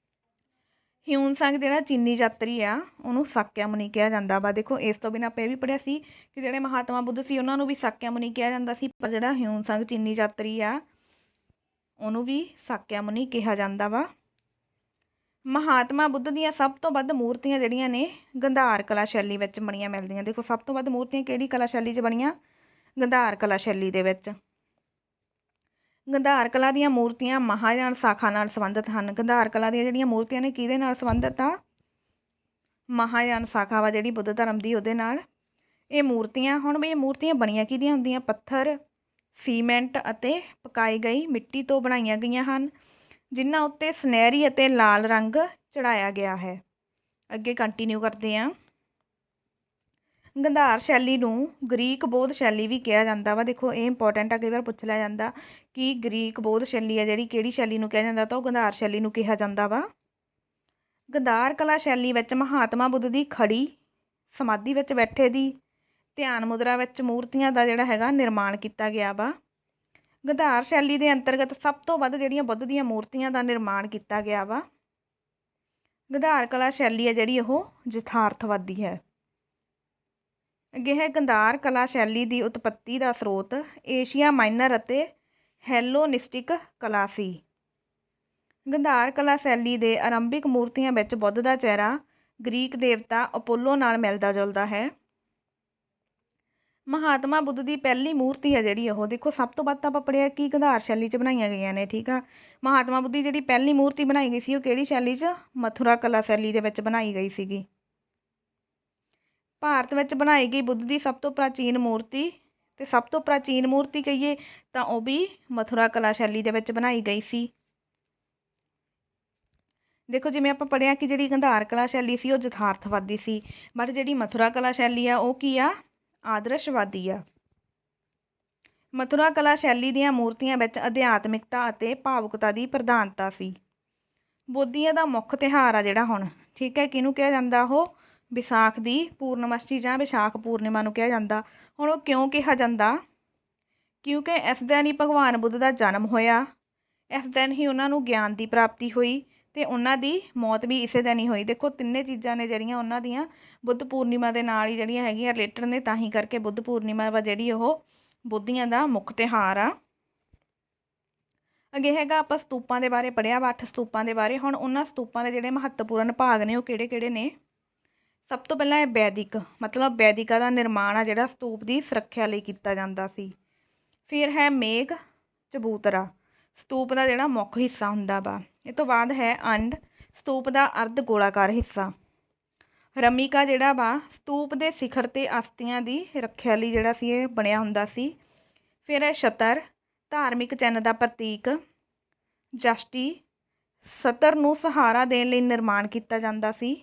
ਹਿਊਨ ਸੰਘ ਜਿਹੜਾ ਚੀਨੀ ਯਾਤਰੀ ਆ ਉਹਨੂੰ ਸਾਕਿਆ ਮੁਨੀ ਕਿਹਾ ਜਾਂਦਾ ਵਾ। ਦੇਖੋ ਇਸ ਤੋਂ ਬਿਨਾਂ ਆਪਾਂ ਇਹ ਵੀ ਪੜ੍ਹਿਆ ਸੀ ਕਿ ਜਿਹੜੇ ਮਹਾਤਮਾ ਬੁੱਧ ਸੀ ਉਹਨਾਂ ਨੂੰ ਵੀ ਸਾਕਿਆ ਮੁਨੀ ਕਿਹਾ ਜਾਂਦਾ ਸੀ, ਪਰ ਜਿਹੜਾ ਹਿਊਨ ਸੰਘ ਚੀਨੀ ਯਾਤਰੀ ਆ ਉਹਨੂੰ ਵੀ ਸਾਕਿਆ ਮੁਨੀ ਕਿਹਾ ਜਾਂਦਾ ਵਾ। ਮਹਾਤਮਾ ਬੁੱਧ ਦੀਆਂ ਸਭ ਤੋਂ ਵੱਧ ਮੂਰਤੀਆਂ ਜਿਹੜੀਆਂ ਨੇ ਗੰਧਾਰ ਕਲਾ ਸ਼ੈਲੀ ਵਿੱਚ ਬਣੀਆਂ ਮਿਲਦੀਆਂ। ਦੇਖੋ ਸਭ ਤੋਂ ਵੱਧ ਮੂਰਤੀਆਂ ਕਿਹੜੀ ਕਲਾ ਸ਼ੈਲੀ 'ਚ ਬਣੀਆਂ? ਗੰਧਾਰ ਕਲਾ ਸ਼ੈਲੀ ਦੇ ਵਿੱਚ। ਗੰਧਾਰ ਕਲਾ ਦੀਆਂ ਮੂਰਤੀਆਂ ਮਹਾਯਾਨ ਸ਼ਾਖਾ ਨਾਲ ਸੰਬੰਧਿਤ ਹਨ। ਗੰਧਾਰ ਕਲਾ ਦੀਆਂ ਜਿਹੜੀਆਂ ਮੂਰਤੀਆਂ ਨੇ ਕਿਹਦੇ ਨਾਲ ਸੰਬੰਧਿਤ ਆ? ਮਹਾਯਾਨ ਸ਼ਾਖਾ ਵਾ ਜਿਹੜੀ ਬੁੱਧ ਧਰਮ ਦੀ ਉਹਦੇ ਨਾਲ ਇਹ ਮੂਰਤੀਆਂ। ਹੁਣ ਵੀ ਇਹ ਮੂਰਤੀਆਂ ਬਣੀਆਂ ਕਿਹਦੀਆਂ ਹੁੰਦੀਆਂ? ਪੱਥਰ, ਸੀਮੈਂਟ ਅਤੇ ਪਕਾਈ ਗਈ ਮਿੱਟੀ ਤੋਂ ਬਣਾਈਆਂ ਗਈਆਂ ਹਨ, ਜਿਨ੍ਹਾਂ ਉੱਤੇ ਸੁਨਹਿਰੀ ਅਤੇ ਲਾਲ ਰੰਗ ਚੜਾਇਆ ਗਿਆ ਹੈ। ਅੱਗੇ ਕੰਟੀਨਿਊ ਕਰਦੇ ਹਾਂ। ਗੰਧਾਰ ਸ਼ੈਲੀ ਨੂੰ ਗ੍ਰੀਕ ਬੌਧ ਸ਼ੈਲੀ ਵੀ ਕਿਹਾ ਜਾਂਦਾ ਵਾ। ਦੇਖੋ ਇਹ ਇੰਪੋਰਟੈਂਟ ਆ, ਕਈ ਵਾਰ ਪੁੱਛ ਲਿਆ ਜਾਂਦਾ ਕਿ ਗ੍ਰੀਕ ਬੌਧ ਸ਼ੈਲੀ ਆ ਜਿਹੜੀ ਕਿਹੜੀ ਸ਼ੈਲੀ ਨੂੰ ਕਿਹਾ ਜਾਂਦਾ, ਤਾਂ ਉਹ ਗੰਧਾਰ ਸ਼ੈਲੀ ਨੂੰ ਕਿਹਾ ਜਾਂਦਾ ਵਾ। ਗੰਧਾਰ ਕਲਾ ਸ਼ੈਲੀ ਵਿੱਚ ਮਹਾਤਮਾ ਬੁੱਧ ਦੀ ਖੜੀ ਸਮਾਧੀ ਵਿੱਚ ਬੈਠੇ ਦੀ ਧਿਆਨ ਮੁਦਰਾ ਵਿੱਚ ਮੂਰਤੀਆਂ ਦਾ ਜਿਹੜਾ ਹੈਗਾ ਨਿਰਮਾਣ ਕੀਤਾ ਗਿਆ ਵਾ। ਗੰਧਾਰ ਸ਼ੈਲੀ ਦੇ ਅੰਤਰਗਤ ਸਭ ਤੋਂ ਵੱਧ ਜਿਹੜੀਆਂ ਬੁੱਧ ਦੀਆਂ ਮੂਰਤੀਆਂ ਦਾ ਨਿਰਮਾਣ ਕੀਤਾ ਗਿਆ ਵਾ। ਗੰਧਾਰ ਕਲਾ ਸ਼ੈਲੀ ਹੈ ਜਿਹੜੀ ਉਹ ਯਥਾਰਥਵਾਦੀ ਹੈ। ਅੱਗੇ ਹੈ ਗੰਧਾਰ ਕਲਾ ਸ਼ੈਲੀ ਦੀ ਉਤਪੱਤੀ ਦਾ ਸਰੋਤ ਏਸ਼ੀਆ ਮਾਈਨਰ ਅਤੇ ਹੈਲੋਨਿਸਟਿਕ ਕਲਾ ਸੀ। ਗੰਧਾਰ ਕਲਾ ਸ਼ੈਲੀ ਦੇ ਆਰੰਭਿਕ ਮੂਰਤੀਆਂ ਵਿੱਚ ਬੁੱਧ ਦਾ ਚਿਹਰਾ ਗ੍ਰੀਕ ਦੇਵਤਾ ਅਪੋਲੋ ਨਾਲ ਮਿਲਦਾ ਜੁਲਦਾ ਹੈ। ਮਹਾਤਮਾ ਬੁੱਧ ਦੀ ਪਹਿਲੀ ਮੂਰਤੀ ਹੈ ਜਿਹੜੀ ਉਹ, ਦੇਖੋ ਸਭ ਤੋਂ ਵੱਧ ਤਾਂ ਆਪਾਂ ਪੜ੍ਹਿਆ ਕਿ ਗੰਧਾਰ ਸ਼ੈਲੀ 'ਚ ਬਣਾਈਆਂ ਗਈਆਂ ਨੇ, ਠੀਕ ਆ। ਮਹਾਤਮਾ ਬੁੱਧ ਦੀ ਜਿਹੜੀ ਪਹਿਲੀ ਮੂਰਤੀ ਬਣਾਈ ਗਈ ਸੀ ਉਹ ਕਿਹੜੀ ਸ਼ੈਲੀ 'ਚ? ਮਥੁਰਾ ਕਲਾ ਸ਼ੈਲੀ ਦੇ ਵਿੱਚ ਬਣਾਈ ਗਈ ਸੀਗੀ। ਭਾਰਤ ਵਿੱਚ ਬਣਾਈ ਗਈ ਬੁੱਧ ਦੀ ਸਭ ਤੋਂ ਪ੍ਰਾਚੀਨ ਮੂਰਤੀ, ਅਤੇ ਸਭ ਤੋਂ ਪ੍ਰਾਚੀਨ ਮੂਰਤੀ ਕਹੀਏ ਤਾਂ ਉਹ ਵੀ ਮਥੁਰਾ ਕਲਾ ਸ਼ੈਲੀ ਦੇ ਵਿੱਚ ਬਣਾਈ ਗਈ ਸੀ। ਦੇਖੋ ਜਿਵੇਂ ਆਪਾਂ ਪੜ੍ਹਿਆ ਕਿ ਜਿਹੜੀ ਗੰਧਾਰ ਕਲਾ ਸ਼ੈਲੀ ਸੀ ਉਹ ਯਥਾਰਥਵਾਦੀ ਸੀ, ਬਟ ਜਿਹੜੀ ਮਥੁਰਾ ਕਲਾ ਸ਼ੈਲੀ ਆ ਉਹ ਕੀ ਆ? ਆਦਰਸ਼ਵਾਦੀ ਆ। ਮਥੁਰਾ ਕਲਾ ਸ਼ੈਲੀ ਦੀਆਂ ਮੂਰਤੀਆਂ ਵਿੱਚ ਅਧਿਆਤਮਿਕਤਾ ਅਤੇ ਭਾਵੁਕਤਾ ਦੀ ਪ੍ਰਧਾਨਤਾ ਸੀ। ਬੋਧੀਆਂ ਦਾ ਮੁੱਖ ਤਿਉਹਾਰ ਆ ਜਿਹੜਾ ਹੁਣ, ਠੀਕ ਹੈ, ਕਿਹਨੂੰ ਕਿਹਾ ਜਾਂਦਾ? ਉਹ ਵਿਸਾਖ ਦੀ ਪੂਰਨਮਾਸ਼ੀ ਜਾਂ ਵਿਸਾਖ ਪੂਰਨਿਮਾ ਨੂੰ ਕਿਹਾ ਜਾਂਦਾ। ਹੁਣ ਉਹ ਕਿਉਂ ਕਿਹਾ ਜਾਂਦਾ? ਕਿਉਂਕਿ ਇਸ ਦਿਨ ਹੀ ਭਗਵਾਨ ਬੁੱਧ ਦਾ ਜਨਮ ਹੋਇਆ, ਇਸ ਦਿਨ ਹੀ ਉਹਨਾਂ ਨੂੰ ਗਿਆਨ ਦੀ ਪ੍ਰਾਪਤੀ ਹੋਈ ਅਤੇ ਉਹਨਾਂ ਦੀ ਮੌਤ ਵੀ ਇਸੇ ਦਿਨ ਹੀ ਹੋਈ। ਦੇਖੋ ਤਿੰਨੇ ਚੀਜ਼ਾਂ ਨੇ ਜਿਹੜੀਆਂ ਉਹਨਾਂ ਦੀਆਂ ਬੁੱਧ ਪੂਰਨਿਮਾ ਦੇ ਨਾਲ ਹੀ ਜਿਹੜੀਆਂ ਹੈਗੀਆਂ ਰਿਲੇਟਡ ਨੇ, ਤਾਂ ਹੀ ਕਰਕੇ ਬੁੱਧ ਪੂਰਨਿਮਾ ਵਾ ਜਿਹੜੀ ਉਹ ਬੋਧੀਆਂ ਦਾ ਮੁੱਖ ਤਿਉਹਾਰ ਆ। ਅੱਗੇ ਹੈਗਾ ਆਪਾਂ ਸਤੂਪਾਂ ਦੇ ਬਾਰੇ ਪੜ੍ਹਿਆ ਵਾ, 8 ਸਤੂਪਾਂ ਦੇ ਬਾਰੇ। ਹੁਣ ਉਹਨਾਂ ਸਤੂਪਾਂ ਦੇ ਜਿਹੜੇ ਮਹੱਤਵਪੂਰਨ ਭਾਗ ਨੇ ਉਹ ਕਿਹੜੇ ਕਿਹੜੇ ਨੇ? ਸਭ ਤੋਂ ਪਹਿਲਾਂ ਹੈ ਵੈਦਿਕ, ਮਤਲਬ ਵੈਦਿਕਾ ਦਾ ਨਿਰਮਾਣ ਆ ਜਿਹੜਾ ਸਤੂਪ ਦੀ ਸੁਰੱਖਿਆ ਲਈ ਕੀਤਾ ਜਾਂਦਾ ਸੀ। ਫਿਰ ਹੈ ਮੇਘ ਚਬੂਤਰਾ, ਸਤੂਪ ਦਾ ਜਿਹੜਾ ਮੁੱਖ ਹਿੱਸਾ ਹੁੰਦਾ ਵਾ। ਇਹ ਤੋਂ ਬਾਅਦ ਹੈ ਅੰਡ, ਸਤੂਪ ਦਾ ਅਰਧ ਗੋਲਾਕਾਰ ਹਿੱਸਾ। ਰਮਿਕਾ ਜਿਹੜਾ ਵਾ ਸਤੂਪ ਦੇ ਸਿਖਰ 'ਤੇ ਅਸਥੀਆਂ ਦੀ ਰੱਖਿਆ ਲਈ ਜਿਹੜਾ ਸੀ ਇਹ ਬਣਿਆ ਹੁੰਦਾ ਸੀ। ਫਿਰ ਹੈ ਛਤਰ, ਧਾਰਮਿਕ ਚਿੰਨ੍ਹ ਦਾ ਪ੍ਰਤੀਕ। ਜਸ਼ਟੀ, ਸਤਰ ਨੂੰ ਸਹਾਰਾ ਦੇਣ ਲਈ ਨਿਰਮਾਣ ਕੀਤਾ ਜਾਂਦਾ ਸੀ।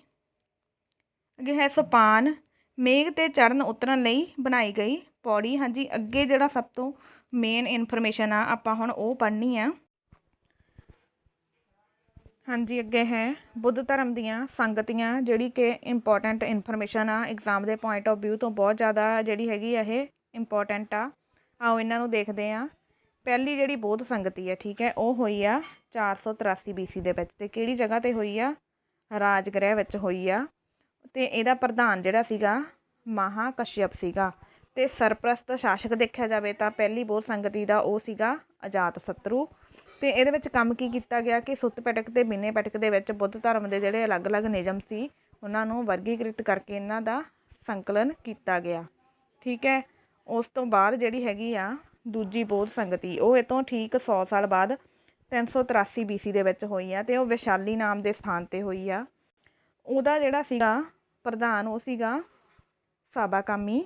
ਅੱਗੇ ਹੈ ਸੋਪਾਨ, ਮੇਘ 'ਤੇ ਚੜ੍ਹਨ ਉਤਰਨ ਲਈ ਬਣਾਈ ਗਈ ਪੌੜੀ। ਹਾਂਜੀ, ਅੱਗੇ ਜਿਹੜਾ ਸਭ ਤੋਂ ਮੇਨ ਇਨਫੋਰਮੇਸ਼ਨ ਆ ਆਪਾਂ ਹੁਣ ਉਹ ਪੜ੍ਹਨੀ ਆ। ਹਾਂਜੀ, ਅੱਗੇ ਹੈ ਬੁੱਧ ਧਰਮ ਦੀਆਂ ਸੰਗਤੀਆਂ, ਜਿਹੜੀ ਕਿ ਇੰਪੋਰਟੈਂਟ ਇਨਫੋਰਮੇਸ਼ਨ ਆ ਐਗਜ਼ਾਮ ਦੇ ਪੁਆਇੰਟ ਆਫ ਵਿਊ ਤੋਂ, ਬਹੁਤ ਜ਼ਿਆਦਾ ਜਿਹੜੀ ਹੈਗੀ ਆ ਇਹ ਇੰਪੋਰਟੈਂਟ ਆ। ਆਓ ਇਹਨਾਂ ਨੂੰ ਦੇਖਦੇ ਹਾਂ। ਪਹਿਲੀ ਜਿਹੜੀ ਬੌਧ ਸੰਗਤੀ ਹੈ, ਠੀਕ ਹੈ, ਉਹ ਹੋਈ ਆ 483 BC ਦੇ ਵਿੱਚ, ਅਤੇ ਕਿਹੜੀ ਜਗ੍ਹਾ 'ਤੇ ਹੋਈ ਆ? ਰਾਜਗ੍ਰਹਿ ਵਿੱਚ ਹੋਈ ਆ। ਅਤੇ ਇਹਦਾ ਪ੍ਰਧਾਨ ਜਿਹੜਾ ਸੀਗਾ ਮਹਾਕਸ਼ਯਪ ਸੀਗਾ। ਅਤੇ ਸਰਪ੍ਰਸਤ ਸ਼ਾਸਕ ਦੇਖਿਆ ਜਾਵੇ ਤਾਂ ਪਹਿਲੀ ਬੌਧ ਸੰਗਤੀ ਦਾ ਉਹ ਸੀਗਾ ਅਜਾਤ ਸ਼ਤਰੂ। ਅਤੇ ਇਹਦੇ ਵਿੱਚ ਕੰਮ ਕੀ ਕੀਤਾ ਗਿਆ ਕਿ ਸੁੱਤ ਪਿਟਕ ਅਤੇ ਬਿਨੇ ਪਿਟਕ ਦੇ ਵਿੱਚ ਬੁੱਧ ਧਰਮ ਦੇ ਜਿਹੜੇ ਅਲੱਗ-ਅਲੱਗ ਨਿਯਮ ਸੀ ਉਹਨਾਂ ਨੂੰ ਵਰਗੀਕ੍ਰਿਤ ਕਰਕੇ ਇਹਨਾਂ ਦਾ ਸੰਕਲਨ ਕੀਤਾ ਗਿਆ, ਠੀਕ ਹੈ। ਉਸ ਤੋਂ ਬਾਅਦ ਜਿਹੜੀ ਹੈਗੀ ਆ ਦੂਜੀ ਬੌਧ ਸੰਗਤੀ, ਉਹ ਇਹ ਤੋਂ ਠੀਕ 100 ਸਾਲ ਬਾਅਦ 383 BC ਦੇ ਵਿੱਚ ਹੋਈ ਆ, ਅਤੇ ਉਹ ਵਿਸ਼ਾਲੀ ਨਾਮ ਦੇ ਸਥਾਨ 'ਤੇ ਹੋਈ ਆ। ਉਹਦਾ ਜਿਹੜਾ ਸੀਗਾ ਪ੍ਰਧਾਨ ਉਹ ਸੀਗਾ ਸਾਬਾਕਾਮੀ,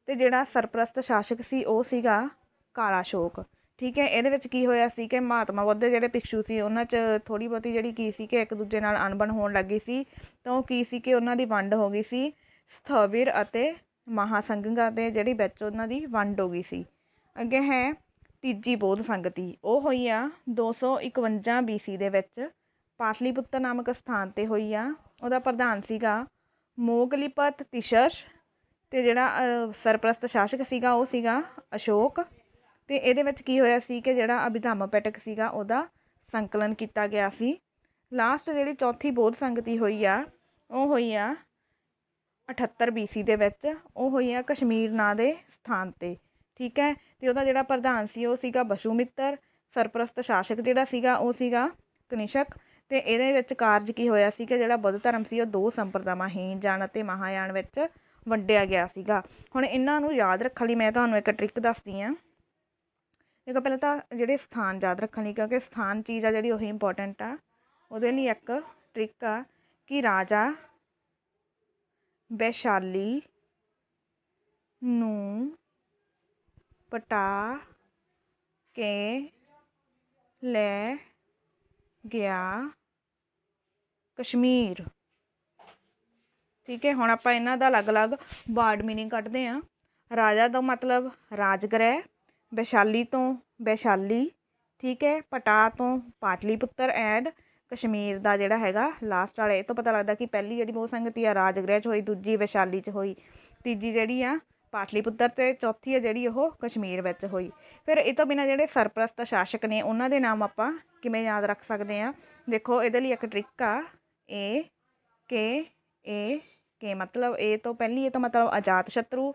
ਅਤੇ ਜਿਹੜਾ ਸਰਪ੍ਰਸਤ ਸ਼ਾਸਕ ਸੀ ਉਹ ਸੀਗਾ ਕਾਲਾਸ਼ੋਕ, ਠੀਕ ਹੈ। ਇਹਦੇ ਵਿੱਚ ਕੀ ਹੋਇਆ ਸੀ ਕਿ ਮਹਾਤਮਾ ਬੁੱਧ ਦੇ ਜਿਹੜੇ ਭਿਕਸ਼ੂ ਸੀ ਉਹਨਾਂ 'ਚ ਥੋੜ੍ਹੀ ਬਹੁਤੀ ਜਿਹੜੀ ਕੀ ਸੀ ਕਿ ਇੱਕ ਦੂਜੇ ਨਾਲ ਅਣਬਣ ਹੋਣ ਲੱਗ ਗਈ ਸੀ, ਤਾਂ ਉਹ ਕੀ ਸੀ ਕਿ ਉਹਨਾਂ ਦੀ ਵੰਡ ਹੋ ਗਈ ਸੀ ਸਥਵਿਰ ਅਤੇ ਮਹਾਸੰਘਾਂ ਦੇ ਜਿਹੜੀ ਵਿੱਚ ਉਹਨਾਂ ਦੀ ਵੰਡ ਹੋ ਗਈ ਸੀ। ਅੱਗੇ ਹੈ ਤੀਜੀ ਬੌਧ ਸੰਗਤੀ, ਉਹ ਹੋਈ ਆ 251 BC ਦੇ ਵਿੱਚ ਪਾਟਲੀਪੁੱਤਰ ਨਾਮਕ ਸਥਾਨ 'ਤੇ ਹੋਈ ਆ। ਉਹਦਾ ਪ੍ਰਧਾਨ ਸੀਗਾ ਮੋਗਲੀਪਤ ਤਿਸ਼ਸ਼, ਅਤੇ ਜਿਹੜਾ ਸਰਪ੍ਰਸਤ ਸ਼ਾਸਕ ਸੀਗਾ ਉਹ ਸੀਗਾ ਅਸ਼ੋਕ। ਅਤੇ ਇਹਦੇ ਵਿੱਚ ਕੀ ਹੋਇਆ ਸੀ ਕਿ ਜਿਹੜਾ ਅਭਿਧੰਮ ਪਿਟਕ ਸੀਗਾ ਉਹਦਾ ਸੰਕਲਨ ਕੀਤਾ ਗਿਆ ਸੀ। ਲਾਸਟ ਜਿਹੜੀ ਚੌਥੀ ਬੌਧ ਸੰਗਤੀ ਹੋਈ ਆ ਉਹ ਹੋਈ ਆ 78 BC ਦੇ ਵਿੱਚ, ਉਹ ਹੋਈ ਆ ਕਸ਼ਮੀਰ ਨਾਂ ਦੇ ਸਥਾਨ 'ਤੇ, ਠੀਕ ਹੈ। ਅਤੇ ਉਹਦਾ ਜਿਹੜਾ ਪ੍ਰਧਾਨ ਸੀ ਉਹ ਸੀਗਾ ਬਸੂਮਿੱਤਰ, ਸਰਪ੍ਰਸਤ ਸ਼ਾਸਕ ਜਿਹੜਾ ਸੀਗਾ ਉਹ ਸੀਗਾ ਕਨਿਸ਼ਕ। ਅਤੇ ਇਹਦੇ ਵਿੱਚ ਕਾਰਜ ਕੀ ਹੋਇਆ ਸੀ ਕਿ ਜਿਹੜਾ ਬੁੱਧ ਧਰਮ ਸੀ ਉਹ 2 ਸੰਪਰਦਾਵਾਂ ਹੀਨਯਾਨ ਅਤੇ ਮਹਾਯਾਨ ਵਿੱਚ ਵੰਡਿਆ ਗਿਆ ਸੀਗਾ। ਹੁਣ ਇਹਨਾਂ ਨੂੰ ਯਾਦ ਰੱਖਣ ਲਈ ਮੈਂ ਤੁਹਾਨੂੰ ਇੱਕ ਟ੍ਰਿਕ ਦੱਸਦੀ ਹਾਂ। ਦੇਖੋ ਪਹਿਲਾਂ ਤਾਂ ਜਿਹੜੇ ਸਥਾਨ ਯਾਦ ਰੱਖਣ ਲਈ, ਕਿਉਂਕਿ ਸਥਾਨ ਚੀਜ਼ ਆ ਜਿਹੜੀ ਉਹੀ ਇੰਪੋਰਟੈਂਟ ਆ, ਉਹਦੇ ਲਈ ਇੱਕ ਟ੍ਰਿਕ ਆ ਕਿ ਰਾਜਾ ਵੈਸ਼ਾਲੀ ਨੂੰ ਪਟਾ ਕੇ ਲੈ ਗਿਆ ਕਸ਼ਮੀਰ। ਠੀਕ ਹੈ, ਹੁਣ ਆਪਾਂ ਇਹਨਾਂ ਦਾ ਅਲੱਗ-ਅਲੱਗ ਵਰਡ ਮੀਨਿੰਗ ਕੱਢਦੇ ਹਾਂ। ਰਾਜਾ ਦਾ ਮਤਲਬ ਰਾਜਗ੍ਰਹਿ, ਵੈਸ਼ਾਲੀ ਤੋਂ ਵੈਸ਼ਾਲੀ, ਠੀਕ ਹੈ, ਪਟਾ ਤੋਂ ਪਾਟਲੀਪੁੱਤਰ ਐਂਡ ਕਸ਼ਮੀਰ ਦਾ ਜਿਹੜਾ ਹੈਗਾ ਲਾਸਟ ਵਾਲਾ। ਇਹ ਤੋਂ ਪਤਾ ਲੱਗਦਾ ਕਿ ਪਹਿਲੀ ਜਿਹੜੀ ਬਹੁਤ ਸੰਗਤੀ ਆ ਰਾਜਗ੍ਰਹਿ 'ਚ ਹੋਈ, ਦੂਜੀ ਵੈਸ਼ਾਲੀ 'ਚ ਹੋਈ, ਤੀਜੀ ਜਿਹੜੀ ਆ ਪਾਟਲੀਪੁੱਤਰ ਅਤੇ ਚੌਥੀ ਆ ਜਿਹੜੀ ਉਹ ਕਸ਼ਮੀਰ ਵਿੱਚ ਹੋਈ। ਫਿਰ ਇਹ ਤੋਂ ਬਿਨਾਂ ਜਿਹੜੇ ਸਰਪ੍ਰਸਤ ਸ਼ਾਸਕ ਨੇ ਉਹਨਾਂ ਦੇ ਨਾਮ ਆਪਾਂ ਕਿਵੇਂ ਯਾਦ ਰੱਖ ਸਕਦੇ ਹਾਂ। ਦੇਖੋ ਇਹਦੇ ਲਈ ਇੱਕ ਟ੍ਰਿਕ ਆ, ਏ ਕੇ ਮਤਲਬ ਏ ਤੋਂ ਪਹਿਲੀ ਇਹ ਤੋਂ ਮਤਲਬ ਅਜਾਤ ਸ਼ਤਰੂ,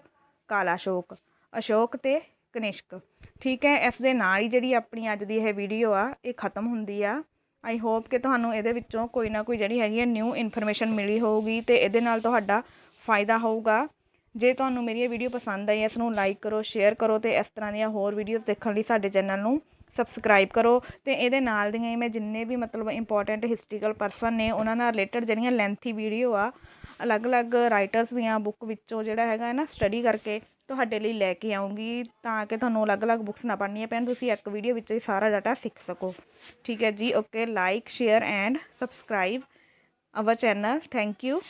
ਕਾਲਾ ਅਸ਼ੋਕ, ਅਸ਼ੋਕ ਅਤੇ ਕਨਿਸ਼ਕ। ਠੀਕ ਹੈ, ਇਸ ਦੇ ਨਾਲ ਹੀ ਜਿਹੜੀ ਆਪਣੀ ਅੱਜ ਦੀ ਇਹ ਵੀਡੀਓ ਆ ਇਹ ਖ਼ਤਮ ਹੁੰਦੀ ਆ। ਆਈ ਹੋਪ ਕਿ ਤੁਹਾਨੂੰ ਇਹਦੇ ਵਿੱਚੋਂ ਕੋਈ ਨਾ ਕੋਈ ਜਿਹੜੀ ਹੈਗੀ ਆ ਨਿਊ ਇਨਫੋਰਮੇਸ਼ਨ ਮਿਲੀ ਹੋਊਗੀ ਅਤੇ ਇਹਦੇ ਨਾਲ ਤੁਹਾਡਾ ਫਾਇਦਾ ਹੋਊਗਾ। ਜੇ ਤੁਹਾਨੂੰ ਮੇਰੀ ਇਹ ਵੀਡੀਓ ਪਸੰਦ ਆਈ ਇਸ ਨੂੰ ਲਾਈਕ ਕਰੋ, ਸ਼ੇਅਰ ਕਰੋ ਅਤੇ ਇਸ ਤਰ੍ਹਾਂ ਦੀਆਂ ਹੋਰ ਵੀਡੀਓਜ਼ ਦੇਖਣ ਲਈ ਸਾਡੇ ਚੈਨਲ ਨੂੰ ਸਬਸਕ੍ਰਾਈਬ ਕਰੋ। ਅਤੇ ਇਹਦੇ ਨਾਲ ਦੀਆਂ ਮੈਂ ਜਿੰਨੇ ਵੀ ਮਤਲਬ ਇੰਪੋਰਟੈਂਟ ਹਿਸਟਰੀਕਲ ਪਰਸਨ ਨੇ ਉਹਨਾਂ ਨਾਲ ਰਿਲੇਟਡ ਜਿਹੜੀਆਂ ਲੈਂਥੀ ਵੀਡੀਓ ਆ ਅਲੱਗ-ਅਲੱਗ ਰਾਈਟਰਸ ਦੀਆਂ ਬੁੱਕ ਵਿੱਚੋਂ ਜਿਹੜਾ ਹੈਗਾ ਨਾ ਸਟੱਡੀ ਕਰਕੇ ਤੁਹਾਡੇ ਲਈ ਲੈ ਕੇ ਆਊਂਗੀ, ਤਾਂ ਕਿ ਤੁਹਾਨੂੰ ਅਲੱਗ-ਅਲੱਗ ਬੁੱਕਸ ਨਾ ਪੜ੍ਹਨੀਆਂ ਪੈਣ, ਤੁਸੀਂ ਇੱਕ ਵੀਡੀਓ ਵਿੱਚ ਹੀ ਸਾਰਾ ਡਾਟਾ ਸਿੱਖ ਸਕੋ। ਠੀਕ ਹੈ ਜੀ, okay, like, share and subscribe hour channel. Thank you.